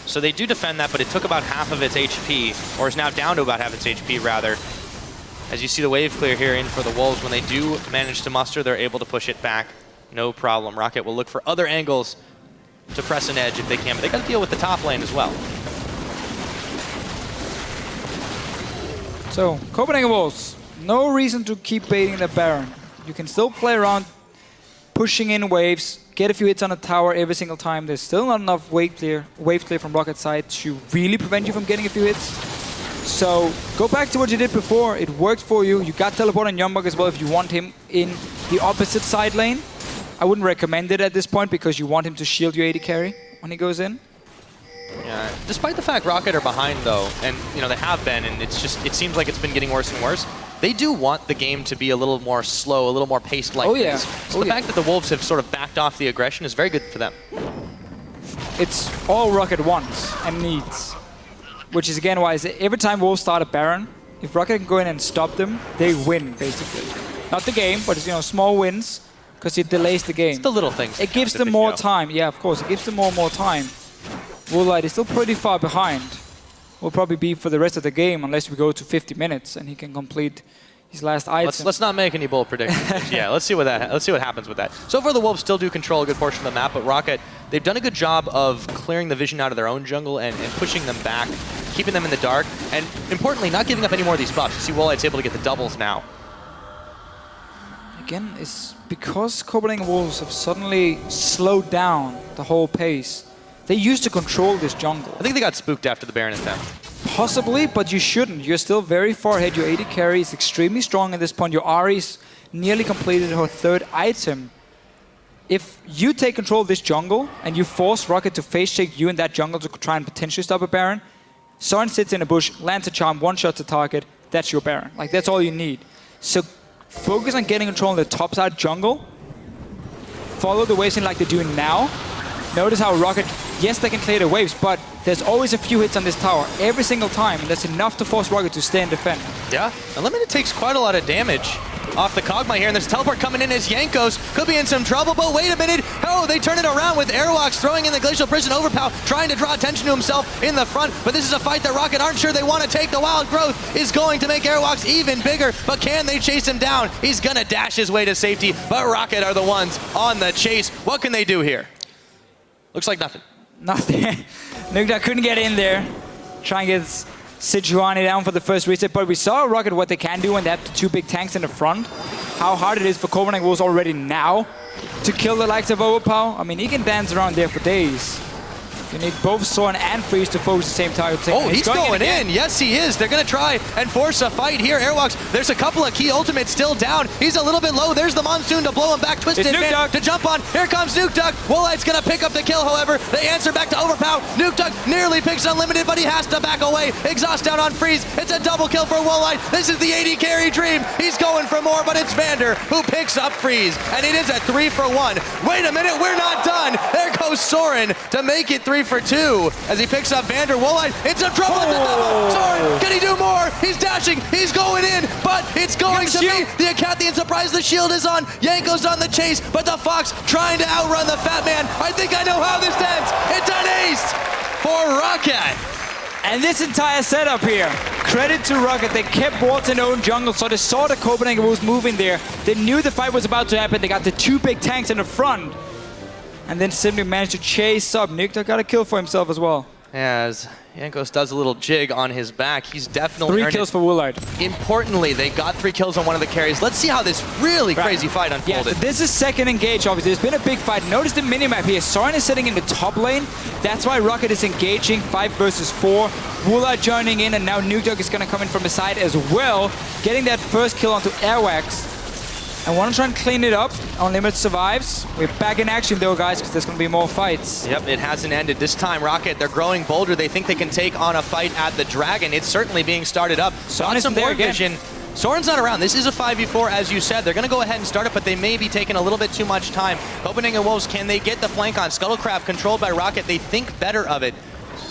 So they do defend that, but it took about half of its HP, or is now down to about half its HP, rather. As you see the wave clear here in for the Wolves, when they do manage to muster, they're able to push it back. No problem. ROCCAT will look for other angles to press an edge if they can, but they got to deal with the top lane as well. So, Copenhagen Wolves, no reason to keep baiting the Baron. You can still play around, pushing in waves, get a few hits on the tower every single time. There's still not enough wave clear from ROCCAT's side to really prevent you from getting a few hits. So, go back to what you did before. It worked for you. You got teleport on Youngbuck as well if you want him in the opposite side lane. I wouldn't recommend it at this point because you want him to shield your AD carry when he goes in. Yeah, despite the fact ROCCAT are behind though, and they have been, and it seems like it's been getting worse and worse. They do want the game to be a little more slow, a little more paced like this. So the fact that the Wolves have sort of backed off the aggression is very good for them. It's all ROCCAT wants and needs, which is again why every time Wolves start a Baron, if ROCCAT can go in and stop them, they win basically. Not the game, but it's small wins because it delays the game. It's the little things. It gives them more time. Yeah, of course, it gives them more time. Woolite is still pretty far behind. Will probably be for the rest of the game unless we go to 50 minutes and he can complete his last item. Let's not make any bold predictions. Yeah, let's see what happens with that. So far, the Wolves still do control a good portion of the map, but ROCCAT, they've done a good job of clearing the vision out of their own jungle and pushing them back, keeping them in the dark, and importantly, not giving up any more of these buffs. You see Woolite's able to get the doubles now. Again, it's because Copenhagen Wolves have suddenly slowed down the whole pace. They used to control this jungle. I think they got spooked after the Baron attempt. Possibly, but you shouldn't. You're still very far ahead. Your AD carry is extremely strong at this point. Your Ahri's nearly completed her third item. If you take control of this jungle and you force ROCCAT to face shake you in that jungle to try and potentially stop a Baron, Soren sits in a bush, lands a charm, one-shots a target, that's your Baron. Like, that's all you need. So focus on getting control of the top side jungle. Follow the waves in like they're doing now. Notice how ROCCAT, yes, they can clear the waves, but there's always a few hits on this tower every single time, and that's enough to force ROCCAT to stay and defend. Yeah, Unlimited takes quite a lot of damage off the Kog'Maw here, and there's a teleport coming in as Jankos could be in some trouble, but wait a minute. Oh, they turn it around with ROC throwing in the Glacial Prison Overpower, trying to draw attention to himself in the front, but this is a fight that ROCCAT aren't sure they want to take. The Wild Growth is going to make ROC even bigger, but can they chase him down? He's gonna dash his way to safety, but ROCCAT are the ones on the chase. What can they do here? Looks like nothing. Nothing. Nugda couldn't get in there. Try and get Sejuani down for the first reset, but we saw ROCCAT what they can do when they have the two big tanks in the front. How hard it is for Copenhagen Wolves already now to kill the likes of Overpower. I mean, he can dance around there for days. You need both Soren and Freeze to focus the same target. Oh, he's going in. Yes, he is. They're going to try and force a fight here. Airwalks, there's a couple of key ultimates still down. He's a little bit low. There's the Monsoon to blow him back. Twisted Man to jump on. Here comes Nukeduck. Woolite's going to pick up the kill, however. They answer back to Overpower. Nukeduck nearly picks Unlimited, but he has to back away. Exhaust down on Freeze. It's a double kill for Woolite. This is the AD carry dream. He's going for more, but it's Vander who picks up Freeze. And it is a 3-for-1. Wait a minute, we're not done. There goes Soren to make it 3-for-2. As he picks up Vander. Woolite in some trouble at the double. Soren, can he do more? He's dashing. He's going in, but it's going to be the Acathian surprise. The shield is on. Yanko's on the chase, but the Fox trying to outrun the Fat Man. I think I know how this ends. It's an ace for ROCCAT. And this entire setup here, credit to ROCCAT. They kept wards in their own jungle, so they saw the Copenhagen Wolves moving there. They knew the fight was about to happen. They got the two big tanks in the front. And then simply managed to chase up. Nukeduck got a kill for himself as well. As Jankos does a little jig on his back, he's definitely 3 kills for Woolite. Importantly, they got 3 kills on one of the carries. Let's see how this really crazy fight unfolded. Yeah, so this is second engage, obviously. It's been a big fight. Notice the minimap here. Soren is sitting in the top lane. That's why ROCCAT is engaging 5 versus 4. Woolite joining in, and now Nukeduck is going to come in from the side as well, getting that first kill onto Airwax. I want to try and clean it up. Unlimited survives. We're back in action though, guys, because there's going to be more fights. Yep, it hasn't ended. This time, ROCCAT, they're growing bolder. They think they can take on a fight at the Dragon. It's certainly being started up. Soren some more vision. Soren's not around. This is a 5v4, as you said. They're going to go ahead and start it, but they may be taking a little bit too much time. Copenhagen Wolves, can they get the flank on? Scuttlecraft controlled by ROCCAT. They think better of it,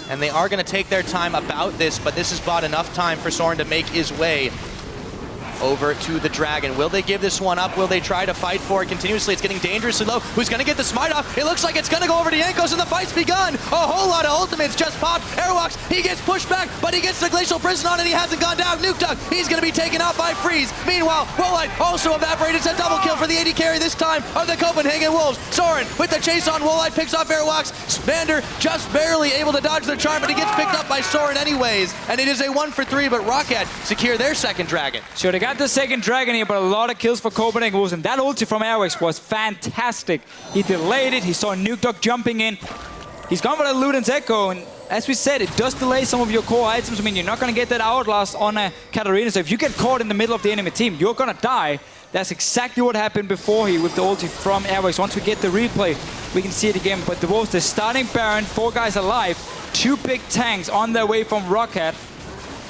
and they are going to take their time about this, but this has bought enough time for Soren to make his way over to the Dragon. Will they give this one up? Will they try to fight for it continuously? It's getting dangerously low. Who's going to get the smite off? It looks like it's going to go over to Jankos, and the fight's begun. A whole lot of ultimates just popped. ROCCAT, he gets pushed back, but he gets the Glacial Prison on, and he hasn't gone down. Nukeduck, he's going to be taken out by Freeze. Meanwhile, Woolite also evaporated. It's a double kill for the AD carry this time of the Copenhagen Wolves. Soren with the chase on Woolite picks off ROCCAT. Vander just barely able to dodge the charm, but he gets picked up by Soren anyways, and it is a 1-for-3, but ROCCAT secure their second Dragon. Sure, they got the second Dragon here, but a lot of kills for Copenhagen Wolves, and that ulti from Airwax was fantastic. He delayed it, he saw Nukeduck jumping in. He's gone for the Luden's Echo, and as we said, it does delay some of your core items. I mean, you're not going to get that Outlast on a Katarina, so if you get caught in the middle of the enemy team, you're going to die. That's exactly what happened before here with the ulti from Airwax. Once we get the replay, we can see it again. But the Wolves, they're starting Baron, 4 guys alive, 2 big tanks on their way from ROCCAT.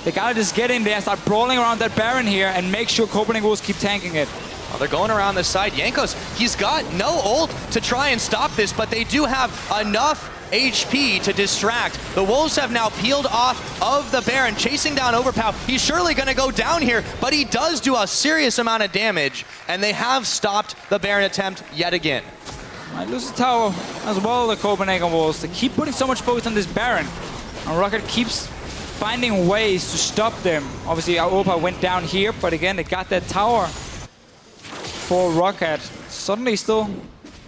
They gotta just get in there, start brawling around that Baron here, and make sure Copenhagen Wolves keep tanking it. Well, they're going around the side. Jankos, he's got no ult to try and stop this, but they do have enough HP to distract. The Wolves have now peeled off of the Baron, chasing down Overpow. He's surely going to go down here, but he does do a serious amount of damage, and they have stopped the Baron attempt yet again. Might lose the tower as well, the Copenhagen Wolves. They keep putting so much focus on this Baron, and ROCCAT keeps finding ways to stop them. Obviously, Overpow went down here, but again, they got that tower for ROCCAT. Suddenly still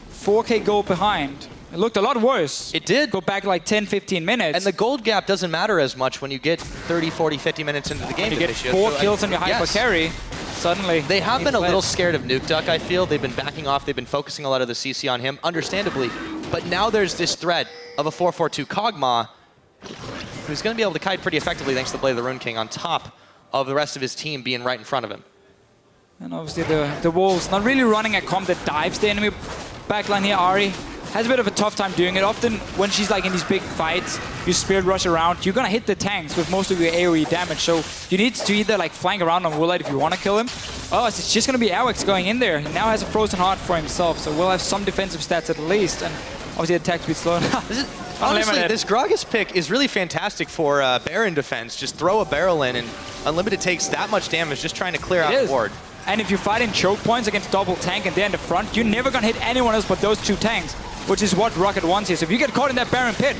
4k gold behind. It looked a lot worse. It did. Go back like 10, 15 minutes. And the gold gap doesn't matter as much when you get 30, 40, 50 minutes into the game. You get 4 kills on your hyper carry. Suddenly, they have been a little scared of Nukeduck, I feel. They've been backing off. They've been focusing a lot of the CC on him, understandably. But now there's this threat of a 4-4-2 Kog'Maw, who's going to be able to kite pretty effectively thanks to the Blade of the Rune King on top of the rest of his team being right in front of him. And obviously the Wolves not really running a comp that dives the enemy backline here. Ahri has a bit of a tough time doing it. Often when she's like in these big fights, you Spirit Rush around, you're gonna hit the tanks with most of your AoE damage. So you need to either like flank around on Woolite if you want to kill him. Oh, it's just gonna be Airwax going in there. He now has a Frozen Heart for himself, so we'll have some defensive stats at least. And obviously the attack speed slow. Honestly, this Gragas pick is really fantastic for Baron defense. Just throw a barrel in, and Unlimited takes that much damage just trying to clear out the board. And if you fight in choke points against double tank and they're in the front, you're never gonna hit anyone else but those 2 tanks, which is what ROCCAT wants here. So if you get caught in that Baron pit,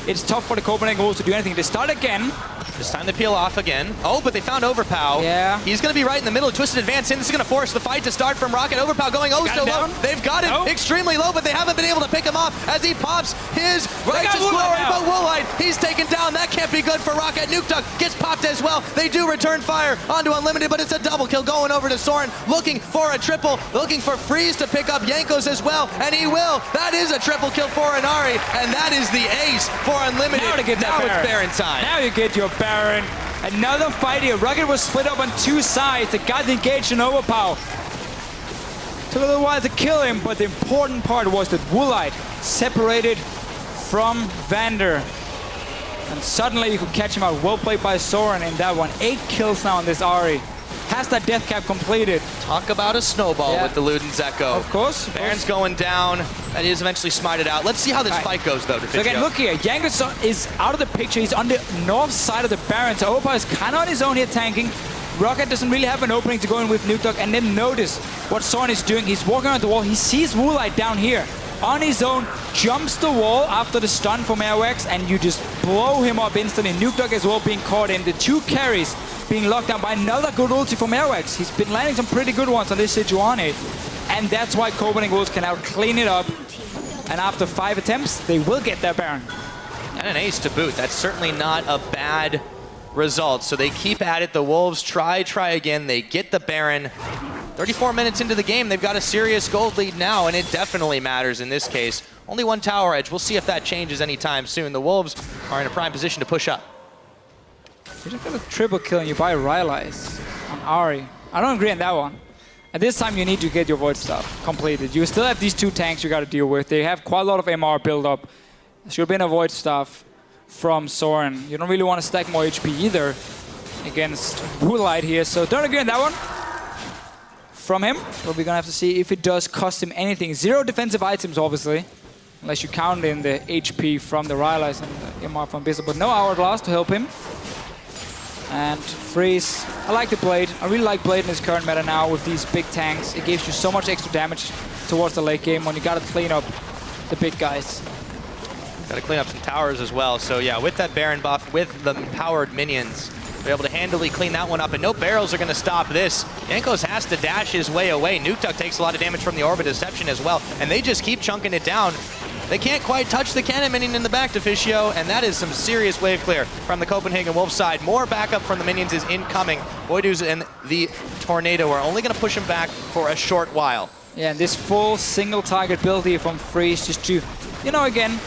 it's tough for the Copenhagen Wolves to do anything. They start again. This time they peel off again. Oh, but they found Overpow. Yeah. He's going to be right in the middle. Twisted advance in. This is going to force the fight to start from ROCCAT. Overpow going so low. They've got him extremely low, but they haven't been able to pick him off as he pops his righteous glory. But Woolite, he's taken down. That can't be good for ROCCAT. Nukeduck gets popped as well. They do return fire onto Unlimited, but it's a double kill going over to Soren, looking for a triple, looking for Freeze to pick up Jankos as well, and he will. That is a triple kill for Inari, and that is the ace for Unlimited. Now it's Baron time. Now you get your Baron. Another fight here. ROCCAT was split up on 2 sides. They got engaged in Overpow. Took a little while to kill him, but the important part was that Woolite separated from Vander. And suddenly you could catch him out. Well played by Soren in that one. 8 kills now on this Ahri. Has that death cap completed. Talk about a snowball with the Luden's Echo. Of course. Baron's going down, and he is eventually smited out. Let's see how this fight goes, though. So again, look here. Jankos is out of the picture. He's on the north side of the Baron. So Overpow is kind of on his own here tanking. ROCCAT doesn't really have an opening to go in with Nukeduck. And then notice what Soren is doing. He's walking around the wall. He sees Woolite down here. On his own, jumps the wall after the stun from Airwax, and you just blow him up instantly. Nukeduck as well being caught in. The 2 carries being locked down by another good ulti from Airwax. He's been landing some pretty good ones on this Sejuani. And that's why Copenhagen Wolves can now clean it up. And after 5 attempts, they will get their Baron. And an ace to boot. That's certainly not a bad result. So they keep at it. The Wolves try again. They get the Baron. 34 minutes into the game, they've got a serious gold lead now, and it definitely matters in this case. Only 1 tower edge. We'll see if that changes anytime soon. The Wolves are in a prime position to push up. You just got a triple kill and you buy Rylai's on Ahri. I don't agree on that one. At this time, you need to get your Void stuff completed. You still have these 2 tanks you got to deal with. They have quite a lot of MR build up. There should have been a Void stuff from Soren. You don't really want to stack more HP either against Woolite here, so don't agree on that one from him. But we're going to have to see if it does cost him anything. 0 defensive items, obviously, unless you count in the HP from the Rylai's and the MR from Bissell. But no Hourglass to help him. And Freeze, I like the Blade. I really like Blade in this current meta now with these big tanks. It gives you so much extra damage towards the late game when you gotta clean up the big guys. Gotta clean up some towers as well. So yeah, with that Baron buff, with the powered minions, we're able to handily clean that one up, and no barrels are gonna stop this. Jankos has to dash his way away. Nukeduck takes a lot of damage from the Orbit Deception as well, and they just keep chunking it down. They can't quite touch the cannon minion in the back, Deficio, and that is some serious wave clear from the Copenhagen Wolves side. More backup from the minions is incoming. Voidoo's and the Tornado are only gonna push him back for a short while. Yeah, and this full single target build here from Freeze just to, you know, again,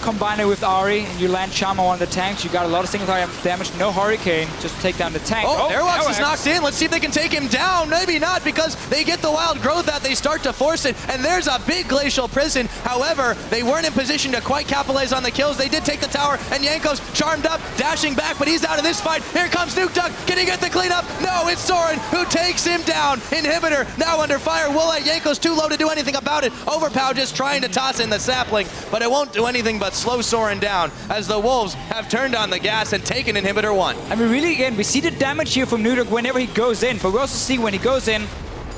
combine it with Ahri and you land Charm on one of the tanks, you got a lot of single target damage, no Hurricane, just take down the tank. Oh, Airwalks is knocked in. Let's see if they can take him down. Maybe not, because they get the wild growth that they start to force it, and there's a big Glacial Prison. However, they weren't in position to quite capitalize on the kills. They did take the tower, and Jankos charmed up, dashing back, but he's out of this fight. Here comes Nukeduck. Can he get the cleanup? No, it's Soren who takes him down. Inhibitor now under fire. Woolite, Jankos too low to do anything about it. Overpow just trying to toss in the sapling, but it won't do anything but slow Soren down as the Wolves have turned on the gas and taken Inhibitor 1. I mean, really, again, we see the damage here from Nukeduck whenever he goes in, but we also see when he goes in,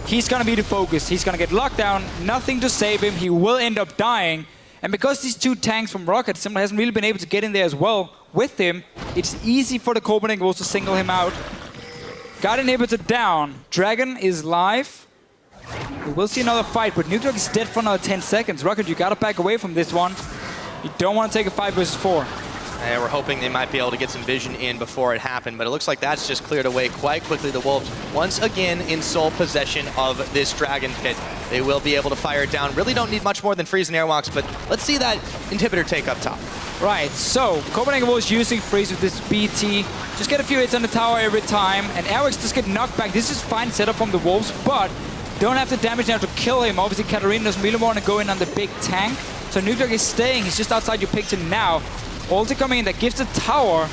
he's gonna be the focus. He's gonna get locked down, nothing to save him, he will end up dying. And because these two tanks from ROCCAT simply hasn't really been able to get in there as well with him, it's easy for the Copenhagen Wolves to single him out. Got Inhibitor down. Dragon is live. We will see another fight, but Nukeduck is dead for another 10 seconds. ROCCAT, you gotta back away from this one. You don't want to take a 5 versus 4. And we're hoping they might be able to get some vision in before it happened, but it looks like that's just cleared away quite quickly. The Wolves, once again, in sole possession of this Dragon Pit. They will be able to fire it down. Really don't need much more than Freeze and Airwalks, but let's see that Inhibitor take up top. Right, so Copenhagen Wolves using Freeze with this BT. Just get a few hits on the tower every time, and Airwalks just get knocked back. This is fine setup from the Wolves, but don't have the damage now to kill him. Obviously, Katarina doesn't really want to go in on the big tank. So Nukeduck is staying, he's just outside your picture now. Ulti coming in, that gives the tower,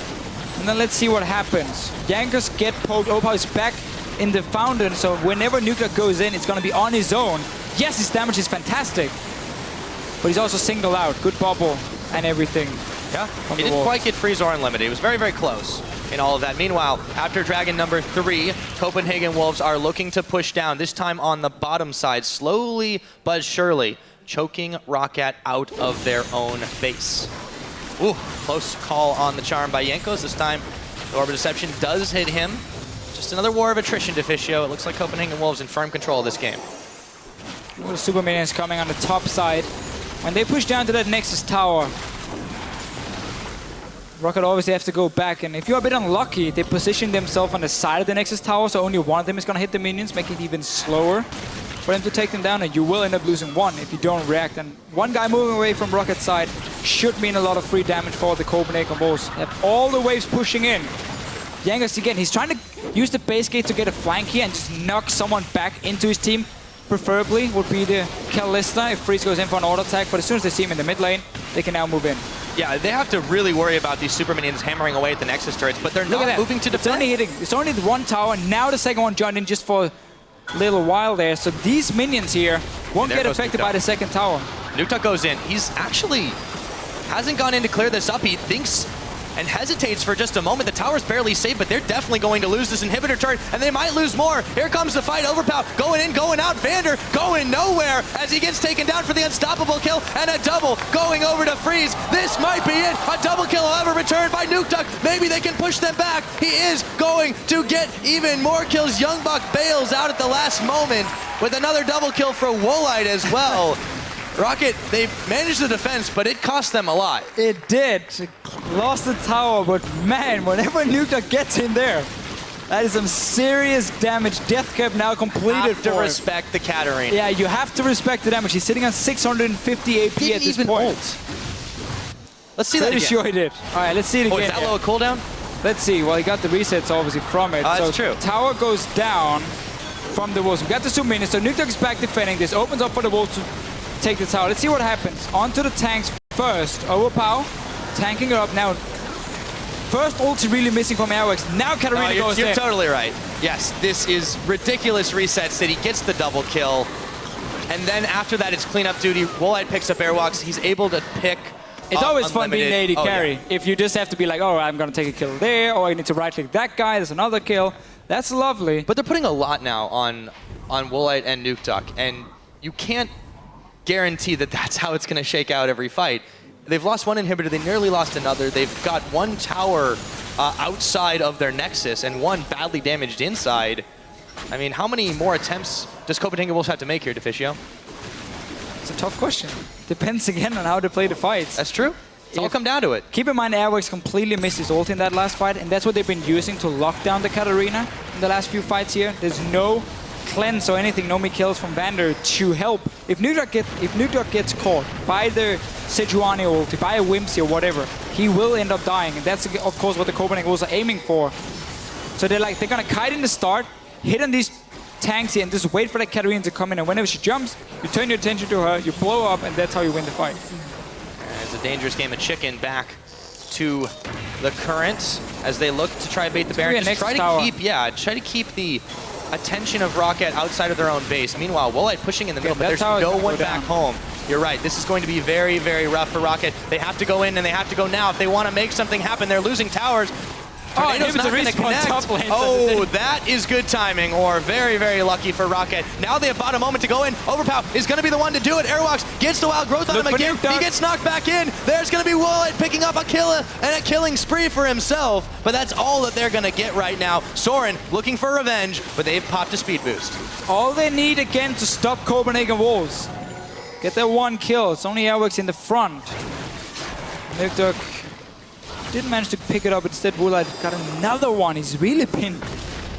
and then let's see what happens. Jankos get poked, Opal is back in the fountain, so whenever Nukeduck goes in, it's gonna be on his own. Yes, his damage is fantastic, but he's also singled out. Good bubble and everything. Yeah, he didn't quite get Freeze or Unlimited. He was very, very close in all of that. Meanwhile, after Dragon number 3, Copenhagen Wolves are looking to push down, this time on the bottom side, slowly but surely, choking ROCCAT out of their own base. Ooh, close call on the charm by Jankos. This time, the Orbit Deception does hit him. Just another war of attrition, Deficio. It looks like Copenhagen Wolves in firm control of this game. The Super Minions coming on the top side. When they push down to that Nexus tower, ROCCAT obviously have to go back, and if you're a bit unlucky, they position themselves on the side of the Nexus tower, so only one of them is going to hit the minions, making it even slower for them to take them down, and you will end up losing one if you don't react. And one guy moving away from ROCCAT's side should mean a lot of free damage for the Copenhagen Wolves. They have all the waves pushing in. Jankos again, he's trying to use the base gate to get a flank here and just knock someone back into his team. Preferably would be the Kalista if Freeze goes in for an auto attack, but as soon as they see him in the mid lane, they can now move in. Yeah, they have to really worry about these Super Minions hammering away at the Nexus turrets, but they're not moving to defend. It's only the one tower, now the second one joined in just for little while there, so these minions here won't get affected by the second tower. Nukeduck goes in. He's actually hasn't gone in to clear this up. He thinks and hesitates for just a moment. The tower's barely safe, but they're definitely going to lose this Inhibitor turret, and they might lose more. Here comes the fight. Overpow going in, going out. Vander going nowhere as he gets taken down for the unstoppable kill, and a double going over to Freeze. This might be it. A double kill, however, returned by Nukeduck. Maybe they can push them back. He is going to get even more kills. Youngbuck bails out at the last moment with another double kill for Woolite as well. ROCCAT, they managed the defense, but it cost them a lot. It did. It lost the tower, but man, whenever Nukeduck gets in there, that is some serious damage. Death cap now completed. You have to respect the Katarina. Yeah, you have to respect the damage. He's sitting on 650 AP at this point. Ult. Let's see that again. Pretty sure he did. All right, let's see it again. Is that low a cooldown? Let's see. Well, he got the resets obviously from it. That's true. Tower goes down from the Wolves. We got the 2 minions, so Nukeduck is back defending. This opens up for the Wolves to take the tower. Let's see what happens. Onto the tanks first. Overpow, tanking it up now. First ulti really missing from Airwalks. Now Katarina goes in. You're totally right. Yes, this is ridiculous resets that he gets the double kill. And then after that, it's cleanup duty. Woolite picks up Airwalks. He's able to pick It's always fun being the AD carry. Yeah. If you just have to be like, oh, I'm going to take a kill there, or I need to right-click that guy, there's another kill. That's lovely. But they're putting a lot now on Woolite and Nuke Duck, and you can't guarantee that that's how it's going to shake out every fight. They've lost one inhibitor, they nearly lost another. They've got one tower outside of their Nexus and one badly damaged inside. I mean, how many more attempts does Copenhagen Wolves have to make here, Deficio? It's a tough question. Depends again on how they play the fights. That's true. It's all come down to it. Keep in mind, Airworks completely missed his ult in that last fight, and that's what they've been using to lock down the Katarina in the last few fights here. There's no cleanse or anything, no me kills from Vander to help. If Nuke Duck gets caught by the Sejuani ulti, by a Whimsy or whatever, he will end up dying, and that's of course what the Copenhagen Wolves are aiming for. So they're gonna kite in the start, hit on these tanks here, and just wait for that Katarina to come in, and whenever she jumps, you turn your attention to her, you blow up, and that's how you win the fight. It's a dangerous game of chicken back to the Current as they look to try and bait the Baron. Just try to keep the attention of ROCCAT outside of their own base. Meanwhile, Woolite pushing in the middle, but there's no one back home. You're right, this is going to be very, very rough for ROCCAT. They have to go in, and they have to go now if they want to make something happen. They're losing towers. Tornado's not going to connect. Oh, that is good timing, or very, very lucky for ROCCAT. Now they have bought a moment to go in. Overpow is going to be the one to do it. Airwalks gets the wild growth on him again. He gets knocked back in. There's going to be Woolite picking up a kill and a killing spree for himself, but that's all that they're going to get right now. Soren looking for revenge, but they've popped a speed boost. All they need again to stop Copenhagen Wolves. Get that one kill. It's only Airworks in the front. Nuke Duck didn't manage to pick it up. Instead, Woolite got another one. He's really been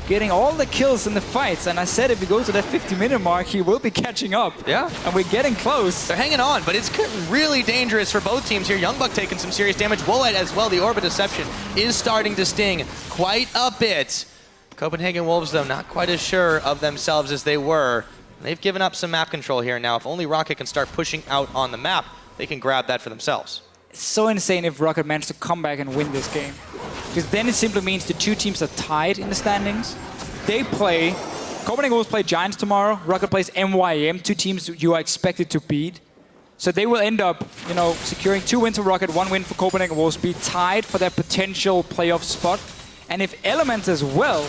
getting all the kills in the fights. And I said if he goes to that 50-minute mark, he will be catching up. Yeah. And we're getting close. They're hanging on, but it's really dangerous for both teams here. Youngbuck taking some serious damage. Woolite as well. The Orbit Deception is starting to sting quite a bit. Copenhagen Wolves, though, not quite as sure of themselves as they were. They've given up some map control here now. If only ROCCAT can start pushing out on the map, they can grab that for themselves. It's so insane if ROCCAT managed to come back and win this game. Because then it simply means the two teams are tied in the standings. Copenhagen Wolves play Giants tomorrow. ROCCAT plays MYM, two teams you are expected to beat. So they will end up, securing 2 wins for ROCCAT, 1 win for Copenhagen Wolves, be tied for their potential playoff spot. And if Elements as well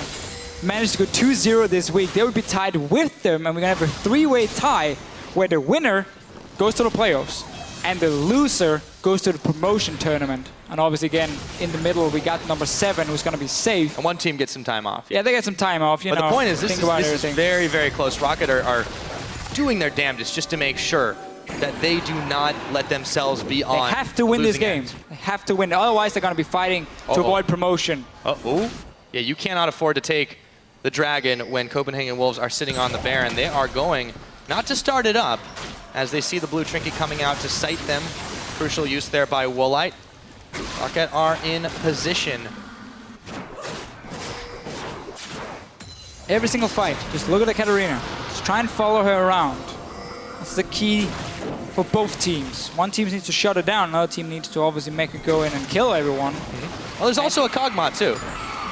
manage to go 2-0 this week, they will be tied with them, and we're going to have a 3-way tie where the winner goes to the playoffs and the loser goes to the promotion tournament. And obviously, again, in the middle, we got number 7, who's going to be safe. And one team gets some time off. Yeah, they get some time off. But the point is, this is very, very close. ROCCAT are doing their damnedest just to make sure that they do not let themselves be on. They have to win this game. They have to win. Otherwise, they're going to be fighting to avoid promotion. Yeah, you cannot afford to take the Dragon when Copenhagen Wolves are sitting on the Baron. They are going not to start it up as they see the blue trinket coming out to sight them. Crucial use there by Woolite. ROCCAT are in position. Every single fight, just look at the Katarina. Just try and follow her around. That's the key for both teams. One team needs to shut her down, another team needs to obviously make her go in and kill everyone. Well, there's also a Kog'Maw too.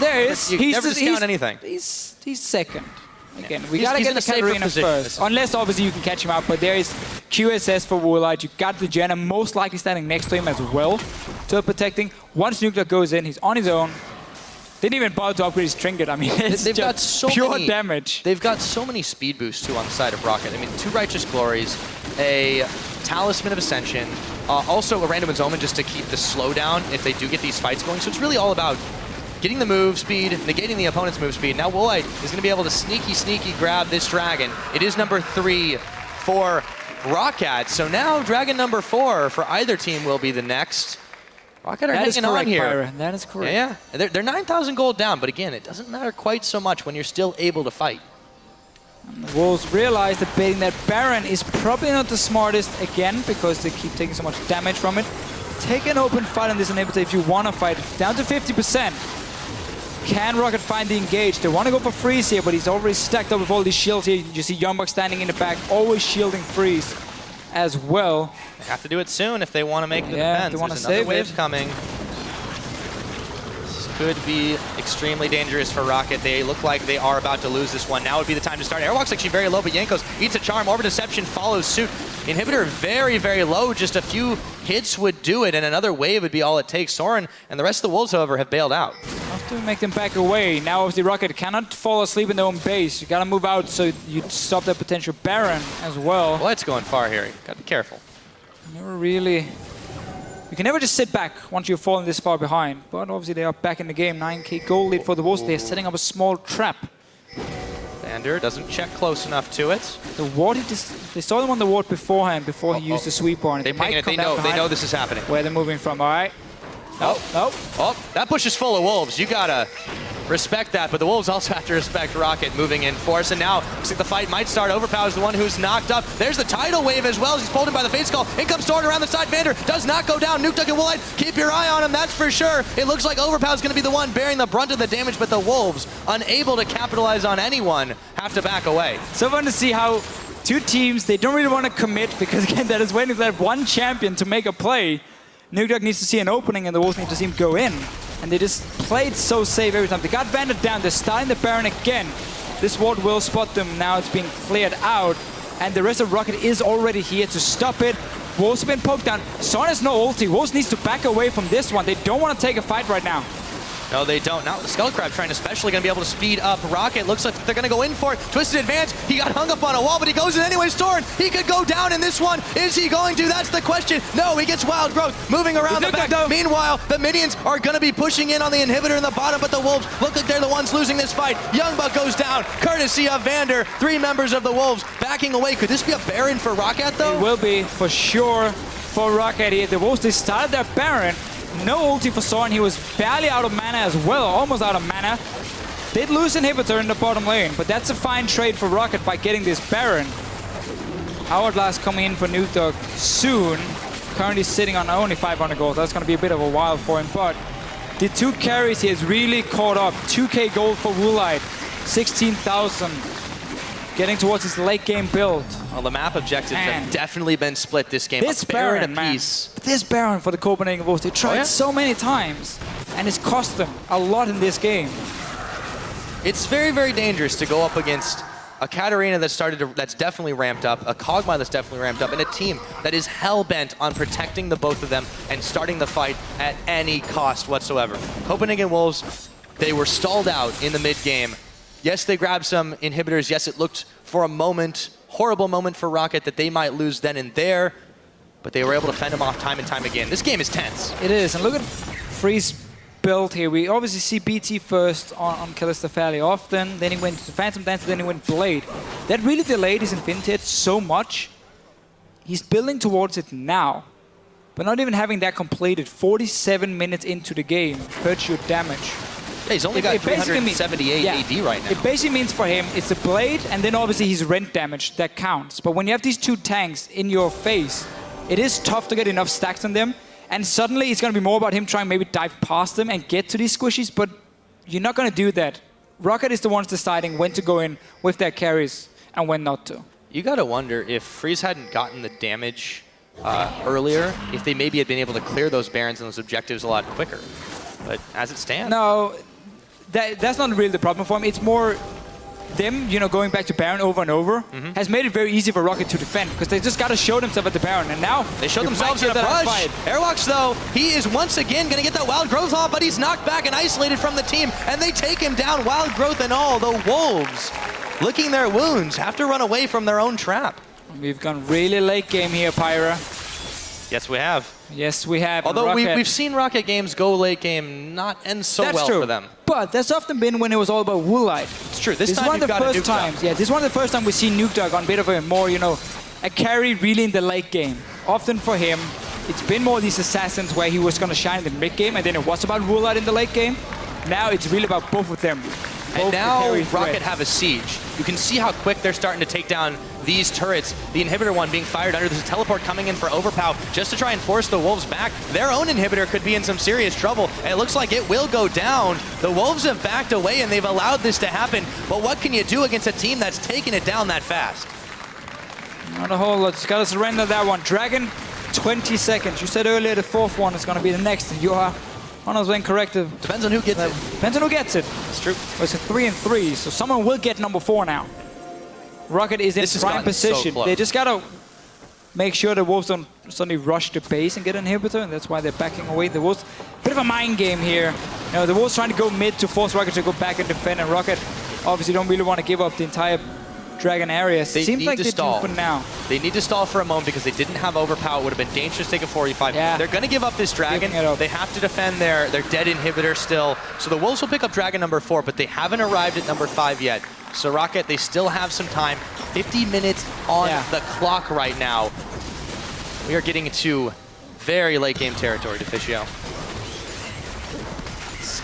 There is. You never discount anything. He's second. Again, we gotta get the Katarina first. Unless obviously you can catch him out, but there is QSS for Woolite. You got the Jenna most likely standing next to him as well, to protecting. Once Nuke Duck goes in, he's on his own. Didn't even bother to upgrade his trinket. I mean, they've got so pure damage. They've got so many speed boosts too on the side of ROCCAT. I mean, 2 Righteous Glories, a Talisman of Ascension, also a Random Omen just to keep the slowdown if they do get these fights going. So it's really all about getting the move speed, negating the opponent's move speed. Now Woolite is going to be able to sneaky grab this Dragon. It is number 3 for ROCCAT. So now Dragon number 4 for either team will be the next. ROCCAT are hanging on here. Byron. That is correct. Yeah. They're 9,000 gold down, but again, it doesn't matter quite so much when you're still able to fight. And the Wolves realize that baiting that Baron is probably not the smartest again because they keep taking so much damage from it. Take an open fight on this inhibitor if you want to fight. Down to 50%. Can ROCCAT find the engage? They want to go for freeze here, but he's already stacked up with all these shields here. You see Youngbuck standing in the back, always shielding freeze as well. They have to do it soon if they want to make the defense. They want There's to another save wave it. coming. could be extremely dangerous for ROCCAT. They look like they are about to lose this one. Now would be the time to start. Airwalk's actually very low, but Jankos eats a charm. Orb of Deception follows suit. Inhibitor very, very low. Just a few hits would do it, and another wave would be all it takes. Soren and the rest of the Wolves, however, have bailed out. Have to make them back away. Now obviously ROCCAT cannot fall asleep in their own base. You gotta move out so you stop that potential Baron as well. Well, it's going far here. Gotta be careful. Never really... You can never just sit back once you've fallen this far behind. But obviously they are back in the game. 9k gold lead for the Wolves. They're setting up a small trap. Vander doesn't check close enough to it. The ward, they saw them on the ward beforehand before he used the sweeper on it. They know this is happening. Where they're moving from, all right? Nope, nope. Oh, that bush is full of Wolves. You gotta respect that, but the Wolves also have to respect ROCCAT moving in force. And now, looks like the fight might start. Overpower is the one who's knocked up. There's the tidal wave as well as he's pulled in by the Fate Skull. In comes Sword around the side. Vander does not go down. Nuke Duck and Woolite, keep your eye on him, that's for sure. It looks like Overpower is going to be the one bearing the brunt of the damage, but the Wolves, unable to capitalize on anyone, have to back away. So fun to see how two teams, they don't really want to commit because, again, that is waiting for that one champion to make a play. Nuke Duck needs to see an opening and the Wolves need to see him go in. And they just played so safe every time. They got Vander down, they're starting the Baron again. This ward will spot them, now it's being cleared out. And the rest of ROCCAT is already here to stop it. Wolves have been poked down. Son has no ulti. Wolves needs to back away from this one. They don't want to take a fight right now. No, they don't. Now the Skullcrab trying especially going to be able to speed up ROCCAT. Looks like they're going to go in for it. Twisted advance. He got hung up on a wall, but he goes in anyway. Soren, he could go down in this one. Is he going to? That's the question. No, he gets Wild Growth moving around the back. Meanwhile, the minions are going to be pushing in on the inhibitor in the bottom, but the Wolves look like they're the ones losing this fight. Youngbuck goes down, courtesy of Vander. 3 members of the Wolves backing away. Could this be a Baron for ROCCAT, though? It will be, for sure, for ROCCAT here. The Wolves, they started their Baron. No ulti for Soren. He was barely out of mana as well, almost out of mana. Did lose inhibitor in the bottom lane, but that's a fine trade for ROCCAT by getting this Baron. Hourglass coming in for Nuke Duck soon. Currently sitting on only 500 gold. That's going to be a bit of a while for him, but the 2 carries he has really caught up. 2k gold for Woolite, 16,000. Getting towards his late game build. Well, the map objectives have definitely been split this game. This Baron, this Baron for the Copenhagen Wolves, they tried so many times, and it's cost them a lot in this game. It's very, very dangerous to go up against a Katarina that's definitely ramped up, a Kog'Maw that's definitely ramped up, and a team that is hell-bent on protecting the both of them and starting the fight at any cost whatsoever. Copenhagen Wolves, they were stalled out in the mid-game. Yes, they grabbed some inhibitors. Yes, it looked for a moment, horrible moment for ROCCAT that they might lose then and there, but they were able to fend them off time and time again. This game is tense. It is, and look at Free's build here. We obviously see BT first on Kalista fairly often, then he went to Phantom Dancer, then he went Blade. That really delayed his Infinity so much. He's building towards it now, but not even having that completed 47 minutes into the game hurts your damage. Yeah, he's only got 378 AD right now. It basically means for him, it's a Blade, and then obviously his rent damage, that counts. But when you have these 2 tanks in your face, it is tough to get enough stacks on them, and suddenly it's going to be more about him trying to maybe dive past them and get to these squishies, but you're not going to do that. ROCCAT is the ones deciding when to go in with their carries and when not to. You got to wonder if Freeze hadn't gotten the damage earlier, if they maybe had been able to clear those Barons and those objectives a lot quicker. But as it stands... No. That's not really the problem for him. It's more them, going back to Baron over and over has made it very easy for ROCCAT to defend because they just got to show themselves at the Baron, and now they show themselves in a push. Airwalks, though, he is once again going to get that Wild Growth off, but he's knocked back and isolated from the team, and they take him down, Wild Growth and all. The Wolves, licking their wounds, have to run away from their own trap. We've gone really late game here, Pyra. Yes, we have. Yes, we have. Although we've seen ROCCAT games go late game not end so well for them. But that's often been when it was all about Woolite. It's true. This time you've got a Nuke Duck. Yeah, this is one of the first times we see Nuke Duck on a bit of a more, a carry really in the late game. Often for him, it's been more these assassins where he was going to shine in the mid game, and then it was about Woolite in the late game. Now it's really about both of them. And now ROCCAT have a siege. You can see how quick they're starting to take down these turrets. The inhibitor one being fired under. There's a teleport coming in for Overpow just to try and force the Wolves back. Their own inhibitor could be in some serious trouble, and it looks like it will go down. The Wolves have backed away, and they've allowed this to happen. But what can you do against a team that's taking it down that fast? Not a whole lot. Just got to surrender that one. Dragon, 20 seconds. You said earlier the 4th one is going to be the next, and you are Honors were incorrect. Depends on who gets it. Depends on who gets it. It's true. It's a 3-3, so someone will get number 4 now. ROCCAT is in prime position. They just gotta make sure the Wolves don't suddenly rush the base and get an inhibitor, and that's why they're backing away. The Wolves, bit of a mind game here. You know, the Wolves trying to go mid to force ROCCAT to go back and defend, and ROCCAT obviously don't really want to give up the entire Dragon area. Seems like they do for now. They need to stall for a moment because they didn't have overpower. It would have been dangerous to take a 45. Yeah. They're going to give up this Dragon. They have to defend their dead inhibitor still. So the Wolves will pick up Dragon number 4, but they haven't arrived at number 5 yet. So ROCCAT, they still have some time. 50 minutes on the clock right now. We are getting into very late game territory, Deficio.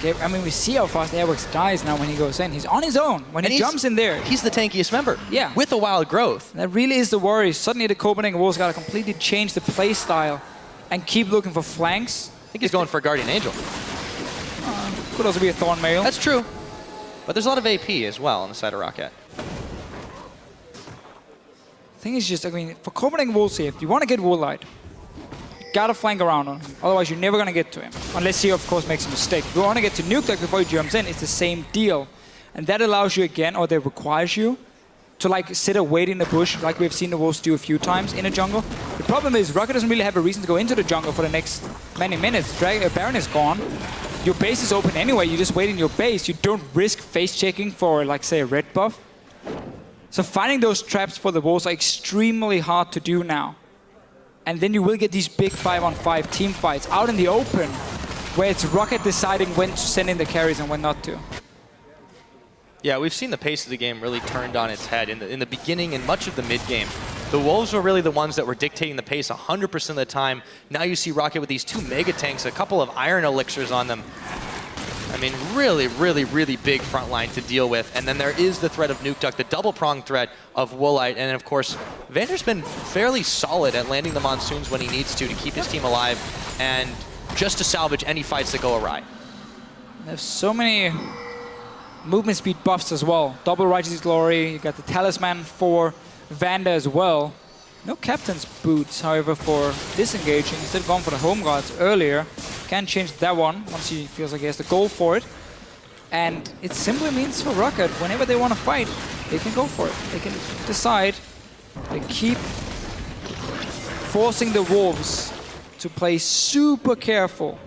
I mean, we see how fast Airworks dies now when he goes in. He's on his own. When he jumps in there. He's the tankiest member. Yeah. With a wild growth. That really is the worry. Suddenly the Copenhagen Wolves got to completely change the play style and keep looking for flanks. I think he's going for a Guardian Angel. Could also be a Thorn Mail. That's true. But there's a lot of AP as well on the side of ROCCAT. Thing is just, I mean, for Copenhagen Wolves here, if you want to get Woolite, gotta flank around on him. Otherwise, you're never gonna get to him. Unless he, of course, makes a mistake. If you want to get to Nuke Duck before he jumps in, it's the same deal. And that allows you again, or that requires you, to like sit and wait in the bush, like we've seen the Wolves do a few times in a jungle. The problem is, ROCCAT doesn't really have a reason to go into the jungle for the next many minutes. Baron is gone. Your base is open anyway. You just wait in your base. You don't risk face checking for, like, say, a red buff. So finding those traps for the Wolves are extremely hard to do now. And then you will get these big 5-on-5 team fights out in the open, where it's ROCCAT deciding when to send in the carries and when not to. Yeah, we've seen the pace of the game really turned on its head. In the beginning and much of the mid-game, the Wolves were really the ones that were dictating the pace 100% of the time. Now you see ROCCAT with these 2 mega tanks, a couple of iron elixirs on them. I mean, really, really, really big front line to deal with. And then there is the threat of Nuke Duck, the double-pronged threat of Woolite. And of course, Vander's been fairly solid at landing the Monsoons when he needs to keep his team alive and just to salvage any fights that go awry. There's so many movement speed buffs as well. Double Righteous Glory, you got the Talisman for Vander as well. No Captain's Boots, however, for disengaging. Instead going for the Home Guards earlier. Can change that one once he feels like he has to go for it. And it simply means for ROCCAT, whenever they want to fight, they can go for it. They can decide. They keep forcing the Wolves to play super careful.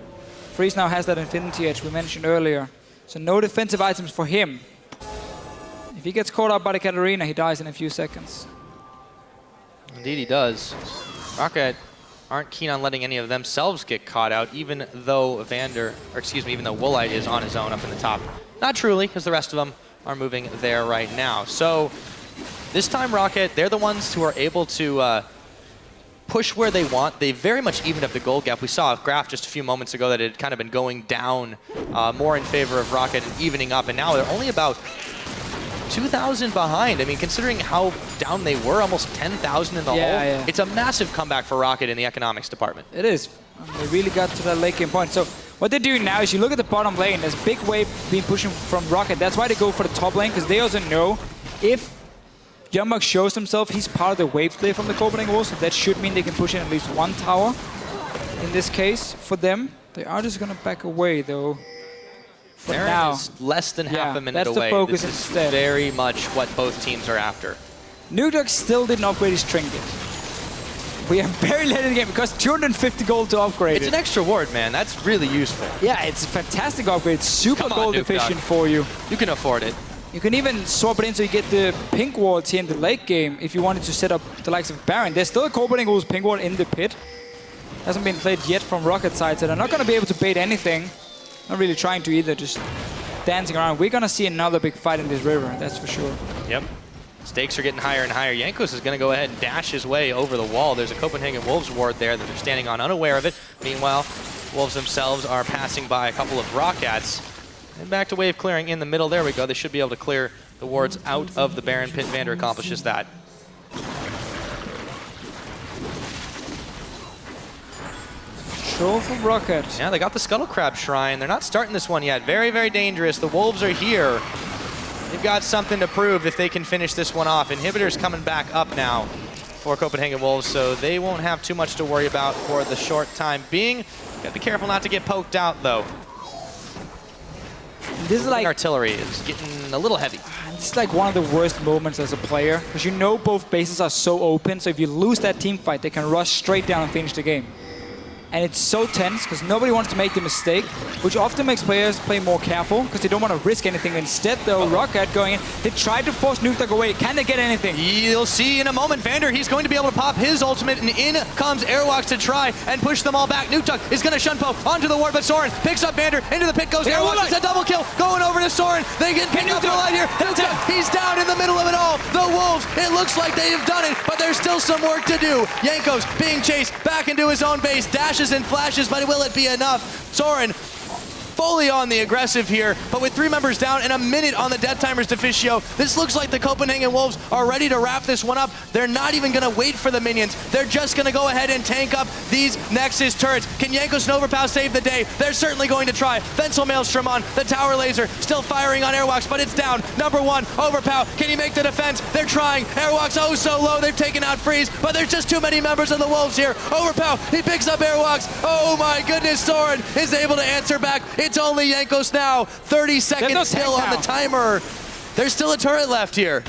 Freeze now has that Infinity Edge we mentioned earlier. So no defensive items for him. If he gets caught up by the Katarina, he dies in a few seconds. Indeed he does. ROCCAT aren't keen on letting any of themselves get caught out, even though even though Woolite is on his own up in the top. Not truly, because the rest of them are moving there right now. So this time ROCCAT, they're the ones who are able to push where they want. They very much evened up the gold gap. We saw a graph just a few moments ago that it had kind of been going down more in favor of ROCCAT and evening up, and now they're only about 2,000 behind. I mean, considering how down they were, almost 10,000 in the hole, it's a massive comeback for ROCCAT in the economics department. It is. They really got to that late game point. So what they're doing now is you look at the bottom lane, there's big wave being pushing from ROCCAT. That's why they go for the top lane, because they also know if Youngbuck shows himself, he's part of the wave play from the Copenhagen Wolves, so that should mean they can push in at least one tower. In this case, for them, they are just going to back away, though. For now, is less than half a minute away. That's the focus this instead. Is very much what both teams are after. Nuke Duck still didn't upgrade his trinket. We are very late in the game because 250 gold to upgrade It's an extra ward, man. That's really useful. Yeah, it's a fantastic upgrade. Super gold efficient for you. You can afford it. You can even swap it in so you get the pink wards here in the late game if you wanted to set up the likes of Baron. There's still a Copenhagen Wolves pink ward in the pit. Hasn't been played yet from ROCCAT side, so they're not going to be able to bait anything. Not really trying to either, just dancing around. We're going to see another big fight in this river, that's for sure. Yep. Stakes are getting higher and higher. Jankos is going to go ahead and dash his way over the wall. There's a Copenhagen Wolves ward there that they're standing on, unaware of it. Meanwhile, Wolves themselves are passing by a couple of ROCCATs. And back to wave clearing in the middle. There we go. They should be able to clear the wards out of the Baron pit. Vander accomplishes that. Control from ROCCAT. Yeah, they got the Scuttle Crab Shrine. They're not starting this one yet. Very, very dangerous. The Wolves are here. They've got something to prove if they can finish this one off. Inhibitor's coming back up now. for Copenhagen Wolves, so they won't have too much to worry about for the short time being. Gotta be careful not to get poked out, though. This is like artillery is getting a little heavy. This is like one of the worst moments as a player, because you know both bases are so open, so if you lose that team fight, they can rush straight down and finish the game. And it's so tense, because nobody wants to make the mistake, which often makes players play more careful, because they don't want to risk anything. Instead, though, ROCCAT going in, they tried to force Nukeduck away. Can they get anything? You'll see in a moment, Vander, he's going to be able to pop his ultimate, and in comes Airwalks to try and push them all back. Nukeduck is going to Shunpo onto the ward, but Soren picks up Vander. Into the pit goes Airwalks. It's a double kill going over to Soren. They get picked up the line here. Nukeduck, he's down in the middle of it all. The Wolves, it looks like they have done it, but there's still some work to do. Jankos being chased back into his own base, dashes and flashes, but will it be enough? Soren fully on the aggressive here, but with 3 members down and a minute on the death timers to Fischio, this looks like the Copenhagen Wolves are ready to wrap this one up. They're not even going to wait for the minions. They're just going to go ahead and tank up these Nexus turrets. Can Jankos and Overpow save the day? They're certainly going to try. Fensel Maelstrom on the tower laser, still firing on Airwalks, but it's down. Number 1, Overpow. Can he make the defense? They're trying. Airwalks oh so low. They've taken out Freeze, but there's just too many members of the Wolves here. Overpow, he picks up Airwalks. Oh my goodness, Soren is able to answer back. It's only Jankos now. 30 seconds still on the timer. There's still a turret left here.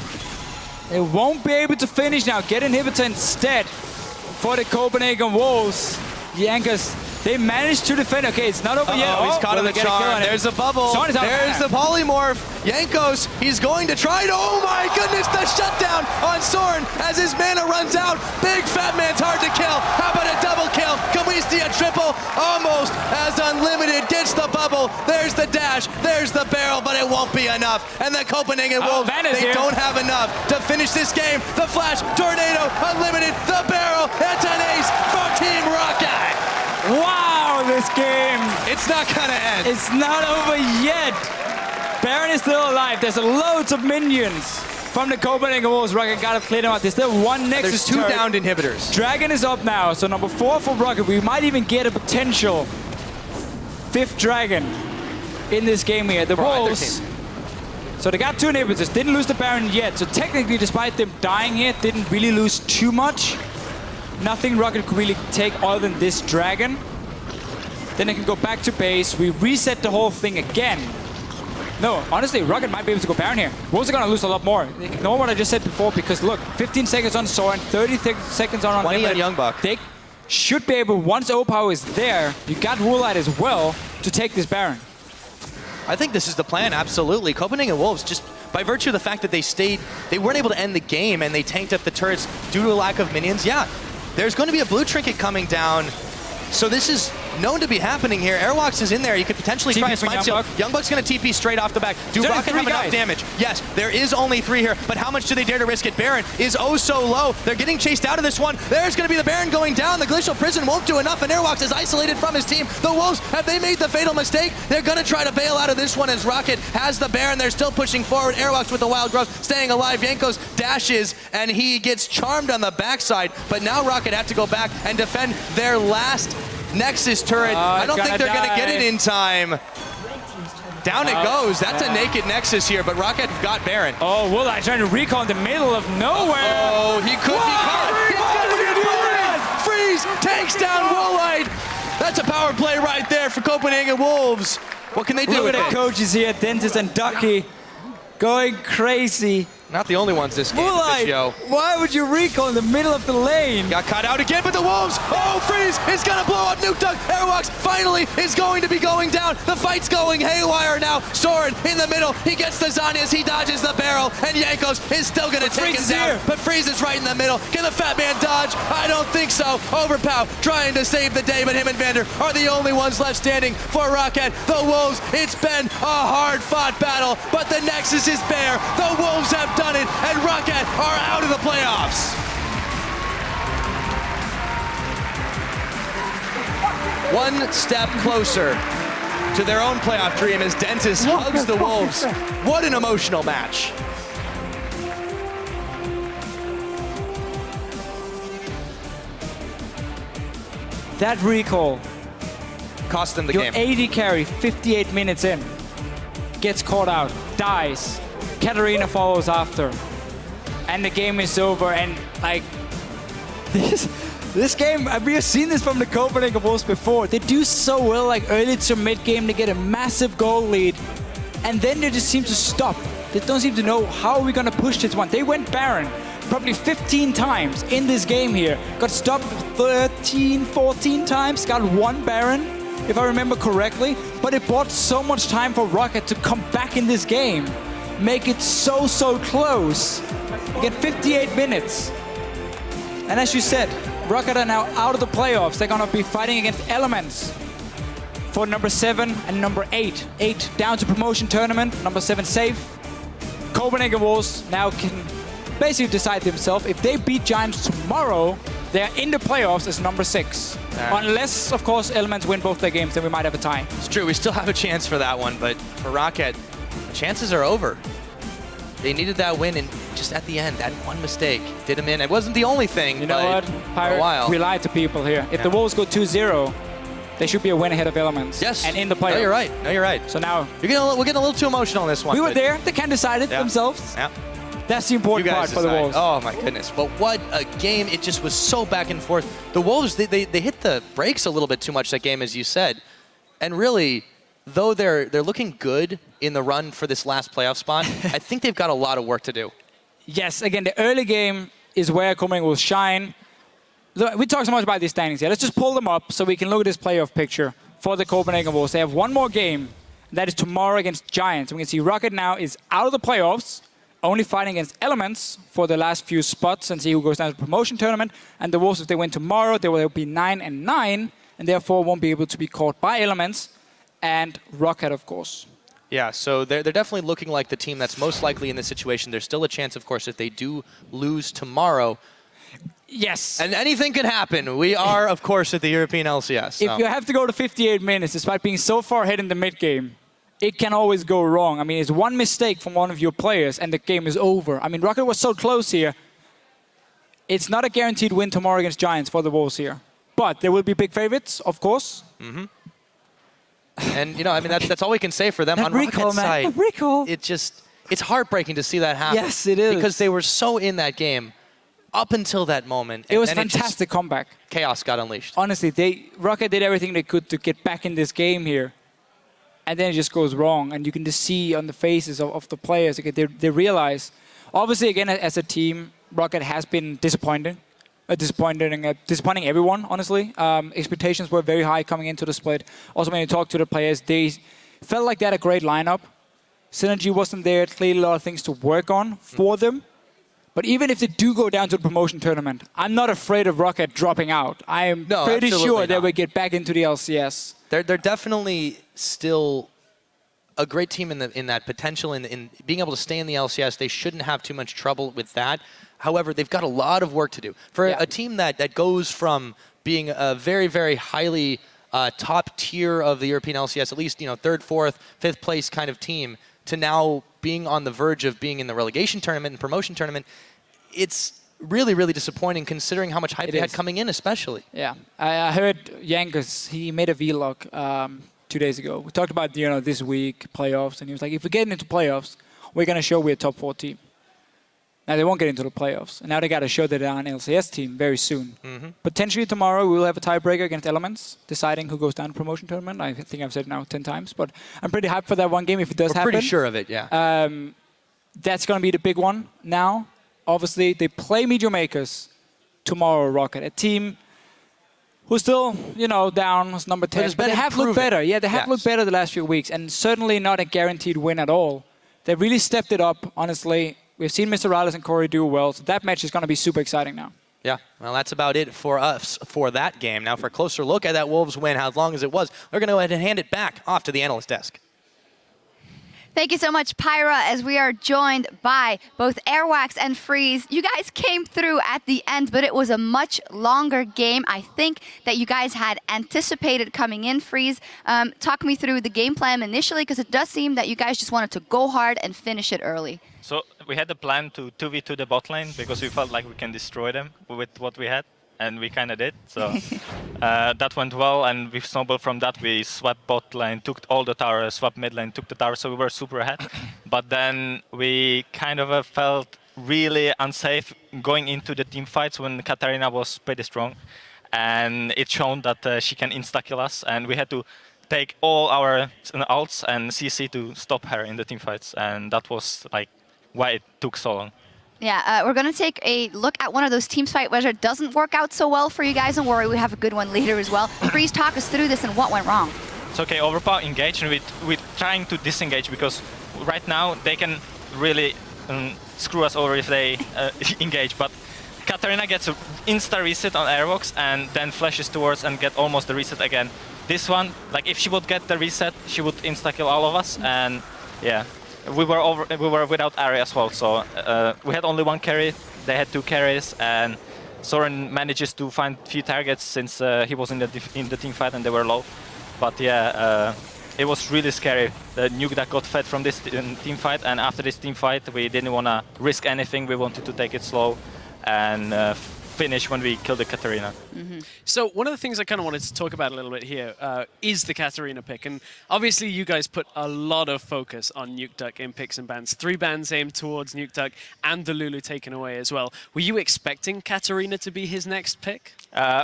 They won't be able to finish now. Get inhibitor instead for the Copenhagen Wolves. Jankos, they managed to defend. Okay, it's not over yet. He's caught in the charm. There's a bubble. There's the polymorph. Jankos, he's going to try it. Oh my goodness, the shutdown on Soren as his mana runs out. Big fat man's hard to kill. How about a double kill? Can we see a triple? Almost as Unlimited gets the bubble. There's the dash. There's the barrel, but it won't be enough. And the Copenhagen Wolves, they don't have enough to finish this game. The flash, tornado, Unlimited, the barrel. It's an ace for Team ROCCAT. Wow, this game. It's not gonna end. It's not over yet. Baron is still alive. There's loads of minions from the Copenhagen Wolves. ROCCAT gotta clear them out. There's still one Nexus. There's 2 downed inhibitors. Dragon is up now, so number 4 for ROCCAT. We might even get a potential 5th Dragon in this game here. The Wolves. So they got 2 inhibitors. Didn't lose the Baron yet. So technically, despite them dying here, didn't really lose too much. Nothing ROCCAT could really take other than this Dragon. Then they can go back to base. We reset the whole thing again. No, honestly, ROCCAT might be able to go Baron here. Wolves are going to lose a lot more. Ignore what I just said before, because look, 15 seconds on Soren, 30 seconds on 20 on Youngbuck. They should be able, once Overpower is there, you got Woolite as well, to take this Baron. I think this is the plan, absolutely. Copenhagen Wolves, just by virtue of the fact that they weren't able to end the game and they tanked up the turrets due to a lack of minions. Yeah, there's going to be a blue trinket coming down. So this is known to be happening here. Airwalks is in there. You could potentially try a smite seal. Youngbuck's going to TP straight off the back. Do ROCCAT have enough damage? Yes, there is only 3 here, but how much do they dare to risk it? Baron is oh so low. They're getting chased out of this one. There's going to be the Baron going down. The Glacial Prison won't do enough, and Airwalks is isolated from his team. The Wolves, have they made the fatal mistake? They're going to try to bail out of this one as ROCCAT has the Baron. They're still pushing forward. Airwalks with the Wild Growth staying alive. Jankos dashes, and he gets charmed on the backside, but now ROCCAT have to go back and defend their last Nexus turret. I don't think they're going to get it in time. Down it goes. That's a naked Nexus here, but ROCCAT got Baron. Oh, Woolite trying to recall in the middle of nowhere. Oh, he could be caught. He's going to get Freeze takes down Woolite. That's a power play right there for Copenhagen Wolves. What can they do with it? Look at the coaches here, Dentist and Ducky, going crazy. Not the only ones this game, Fischio. Why would you recall in the middle of the lane? Got caught out again, but the Wolves, oh, Freeze is going to blow up Nukeduck. Airwalks finally is going to be going down. The fight's going haywire now. Soren in the middle. He gets the Zanyas. He dodges the barrel, and Jankos is still going to take him down. But Freeze is right in the middle. Can the fat man dodge? I don't think so. Overpow trying to save the day, but him and Vander are the only ones left standing for ROCCAT. The Wolves, it's been a hard-fought battle, but the Nexus is bare. The Wolves have done it, and ROCCAT are out of the playoffs. One step closer to their own playoff dream as Dentist hugs the Wolves. What an emotional match. That recall cost them the your game. AD carry 58 minutes in, gets caught out, dies. Katarina follows after, and the game is over. And like, This game, we have seen this from the Copenhagen Wolves before. They do so well, like early to mid-game, they get a massive goal lead, and then they just seem to stop. They don't seem to know how are we gonna push this one. They went Baron probably 15 times in this game here. Got stopped 13, 14 times, got one Baron, if I remember correctly. But it bought so much time for ROCCAT to come back in this game. Make it so close. Get 58 minutes. And as you said, ROCCAT are now out of the playoffs. They're gonna be fighting against Elements for number 7 and number 8. 8 down to promotion tournament, number 7 safe. Copenhagen Wolves now can basically decide themselves. If they beat Giants tomorrow, they're in the playoffs as number 6. Unless, of course, Elements win both their games, then we might have a tie. It's true, we still have a chance for that one, but for ROCCAT, the chances are over. They needed that win, and just at the end, that one mistake did them in. It wasn't the only thing, you know what, Pirate, for a while. We lied to people here. If the Wolves go 2-0, they should be a win ahead of Elements. Yes. And in the playoffs. No, you're right. No, you're right. So now we're getting a little too emotional on this one. We were there. They can decide it themselves. Yeah. That's the important part for the Wolves. Oh my goodness! But what a game! It just was so back and forth. The Wolves, they hit the brakes a little bit too much that game, as you said, and really, though they're looking good in the run for this last playoff spot, I think they've got a lot of work to do. Yes, again, the early game is where Copenhagen will shine. We talk so much about these standings here. Let's just pull them up so we can look at this playoff picture for the Copenhagen Wolves. They have one more game, and that is tomorrow against Giants. We can see ROCCAT now is out of the playoffs, only fighting against Elements for the last few spots and see who goes down to the promotion tournament. And the Wolves, if they win tomorrow, they will be 9-9, and therefore won't be able to be caught by Elements and ROCCAT, of course. Yeah, so they're definitely looking like the team that's most likely in this situation. There's still a chance, of course, if they do lose tomorrow. Yes. And anything can happen. We are, of course, at the European LCS. So. If you have to go to 58 minutes, despite being so far ahead in the mid-game, it can always go wrong. I mean, it's one mistake from one of your players and the game is over. I mean, ROCCAT was so close here. It's not a guaranteed win tomorrow against Giants for the Wolves here. But there will be big favorites, of course. Mm-hmm. And, you know, I mean, that's all we can say for them that on recall, ROCCAT's man. side. Recall. It's heartbreaking to see that happen. Yes, it is. Because they were so in that game up until that moment. It was a fantastic comeback. Chaos got unleashed. Honestly, ROCCAT did everything they could to get back in this game here. And then it just goes wrong. And you can just see on the faces of the players, okay, they realize. Obviously, again, as a team, ROCCAT has been disappointing everyone, honestly. Expectations were very high coming into the split. Also, when you talk to the players, they felt like they had a great lineup. Synergy wasn't there. Clearly, a lot of things to work on for them. But even if they do go down to the promotion tournament, I'm not afraid of ROCCAT dropping out. I am pretty sure they will get back into the LCS. They're definitely still a great team in that potential, in being able to stay in the LCS. They shouldn't have too much trouble with that. However, they've got a lot of work to do. For a team that goes from being a very, very highly top tier of the European LCS, at least, you know, 3rd, 4th, 5th place kind of team, to now being on the verge of being in the relegation tournament and promotion tournament, it's really, really disappointing considering how much hype they had coming in, especially. Yeah, I heard Yankus, he made a vlog 2 days ago. We talked about, you know, this week, playoffs, and he was like, if we get into playoffs, we're going to show we're a top 4 team. Now, they won't get into the playoffs. And now they got to show that they're an LCS team very soon. Mm-hmm. Potentially tomorrow, we will have a tiebreaker against Elements, deciding who goes down to the promotion tournament. I think I've said it now 10 times, but I'm pretty hyped for that one game if it does happen. We're pretty sure of it, yeah. That's going to be the big one now. Obviously, they play Medium Makers tomorrow, ROCCAT, a team who's still, you know, down as number 10. But they have looked better. Yeah, they have looked better the last few weeks, and certainly not a guaranteed win at all. They really stepped it up, honestly. We've seen Mr. Rallis and Corey do well, so that match is going to be super exciting now. Yeah, well, that's about it for us for that game. Now, for a closer look at that Wolves win, how long as it was, we're going to go ahead and hand it back off to the analyst desk. Thank you so much, Pyra, as we are joined by both Airwax and Freeze. You guys came through at the end, but it was a much longer game. I think that you guys had anticipated coming in, Freeze. Talk me through the game plan initially, because it does seem that you guys just wanted to go hard and finish it early. So we had the plan to 2v2 the bot lane because we felt like we can destroy them with what we had, and we kind of did. So that went well, and we snowballed from that. We swapped bot lane, took all the tower, swapped mid lane, took the tower, so we were super ahead. But then we kind of felt really unsafe going into the team fights when Katarina was pretty strong. And it shown that she can insta-kill us, and we had to take all our ults and CC to stop her in the team fights, and that was like why it took so long. Yeah, we're going to take a look at one of those teams fight where it doesn't work out so well for you guys. Don't worry, we have a good one later as well. Freeze, talk us through this and what went wrong. It's okay, Overpower engage, and we're trying to disengage because right now they can really screw us over if they engage, but Katarina gets an insta reset on Airbox and then flashes towards and get almost the reset again. This one, like if she would get the reset, she would insta kill all of us, and yeah. We were without Ari as well, so we had only one carry, they had two carries, and Soren manages to find few targets since he was in the team fight and they were low. But yeah, it was really scary. The nuke that got fed from this team fight, and after this team fight we didn't want to risk anything, we wanted to take it slow and finish when we killed the Katarina. So one of the things I kind of wanted to talk about a little bit here is the Katarina pick. And obviously you guys put a lot of focus on Nuke Duck in picks and bans. 3 bans aimed towards Nuke Duck and the Lulu taken away as well. Were you expecting Katarina to be his next pick?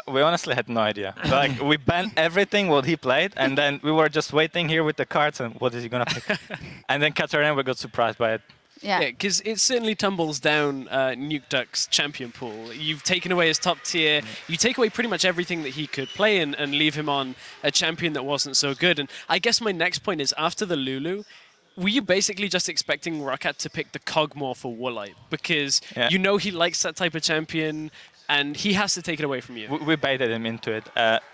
We honestly had no idea. Like we banned everything what he played, and then we were just waiting here with the cards and what is he gonna pick? And then Katarina, we got surprised by it. Yeah, because it certainly tumbles down Nuke Duck's champion pool. You've taken away his top tier. You take away pretty much everything that he could play and leave him on a champion that wasn't so good. And I guess my next point is, after the Lulu, were you basically just expecting ROCCAT to pick the Cogmore for Woolite? Because you know he likes that type of champion, and he has to take it away from you. We baited him into it.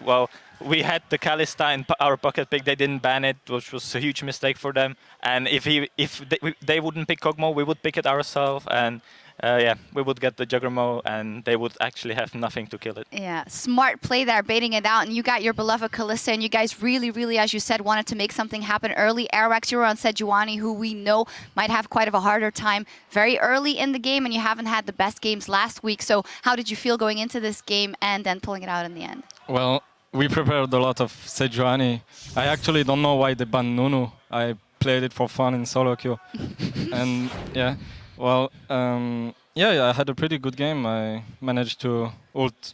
Well, we had the Kalista in our pocket pick. They didn't ban it, which was a huge mistake for them. And if they wouldn't pick Cogmo, we would pick it ourselves. And yeah, we would get the Juggermo, and they would actually have nothing to kill it. Yeah, smart play there, baiting it out. And you got your beloved Kalista, and you guys really, as you said, wanted to make something happen early. Airwax, you were on Sejuani, who we know might have quite of a harder time very early in the game, and you haven't had the best games last week. So how did you feel going into this game and then pulling it out in the end? Well, we prepared a lot of Sejuani. I actually don't know why they banned Nunu. I played it for fun in solo queue. And yeah, well, yeah, I had a pretty good game. I managed to ult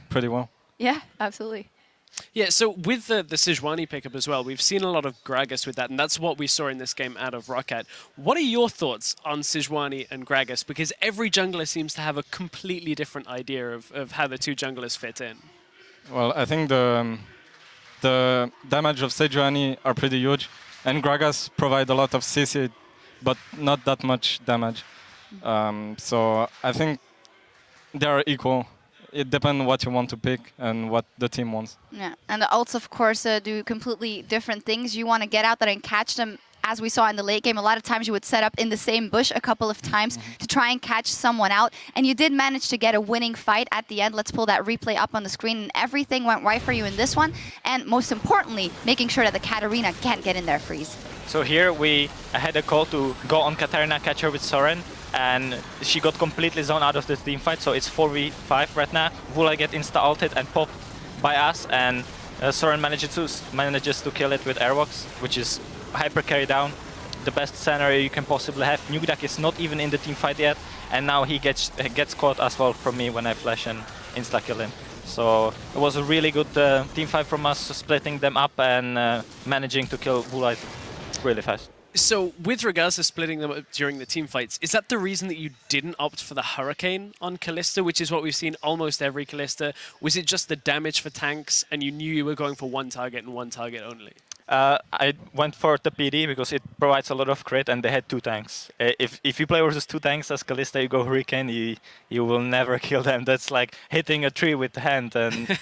pretty well. Yeah, absolutely. Yeah, so with the Sejuani pickup as well, we've seen a lot of Gragas with that, and that's what we saw in this game out of ROCCAT. What are your thoughts on Sejuani and Gragas? Because every jungler seems to have a completely different idea of how the two junglers fit in. Well, I think the damage of Sejuani are pretty huge, and Gragas provide a lot of CC, but not that much damage. So I think they are equal. It depends what you want to pick and what the team wants. Yeah, and the ults, of course, do completely different things. You want to get out there and catch them. As we saw in the late game, a lot of times you would set up in the same bush a couple of times to try and catch someone out. And you did manage to get a winning fight at the end. Let's pull that replay up on the screen. And everything went right for you in this one. And most importantly, making sure that the Katarina can't get in there, Freeze. So here we had a call to go on Katarina, catch her with Soren. And she got completely zoned out of the team fight. So it's 4v5 right now. Vula get insta-ulted and popped by us. And Soren manages to kill it with Airbox, which is hyper carry down, the best scenario you can possibly have. Nuke Duck is not even in the team fight yet, and now he gets caught as well from me when I flash and insta kill him. So it was a really good team fight from us, splitting them up and managing to kill Woolite really fast. So with regards to splitting them up during the team fights, is that the reason that you didn't opt for the Hurricane on Kalista, which is what we've seen almost every Kalista? Was it just the damage for tanks and you knew you were going for one target and one target only? I went for the PD because it provides a lot of crit, and they had 2 tanks. If you play versus 2 tanks as Kalista, you go Hurricane, you will never kill them. That's like hitting a tree with the hand, and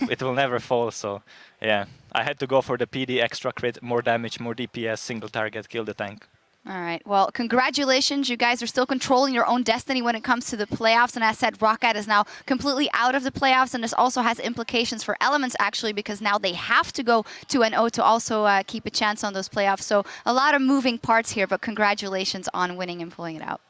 it will never fall. So yeah, I had to go for the PD, extra crit, more damage, more DPS, single target, kill the tank. All right. Well, congratulations. You guys are still controlling your own destiny when it comes to the playoffs. And as said, ROCCAT is now completely out of the playoffs. And this also has implications for Elements, actually, because now they have to go 2-0 to also keep a chance on those playoffs. So a lot of moving parts here, but congratulations on winning and pulling it out.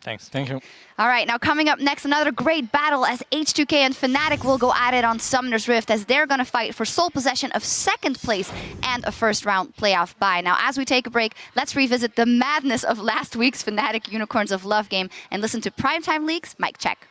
Thanks. Thank you. All right, now coming up next, another great battle as H2K and Fnatic will go at it on Summoner's Rift as they're going to fight for sole possession of 2nd place and a first-round playoff bye. Now, as we take a break, let's revisit the madness of last week's Fnatic Unicorns of Love game and listen to Primetime League's Mic Check.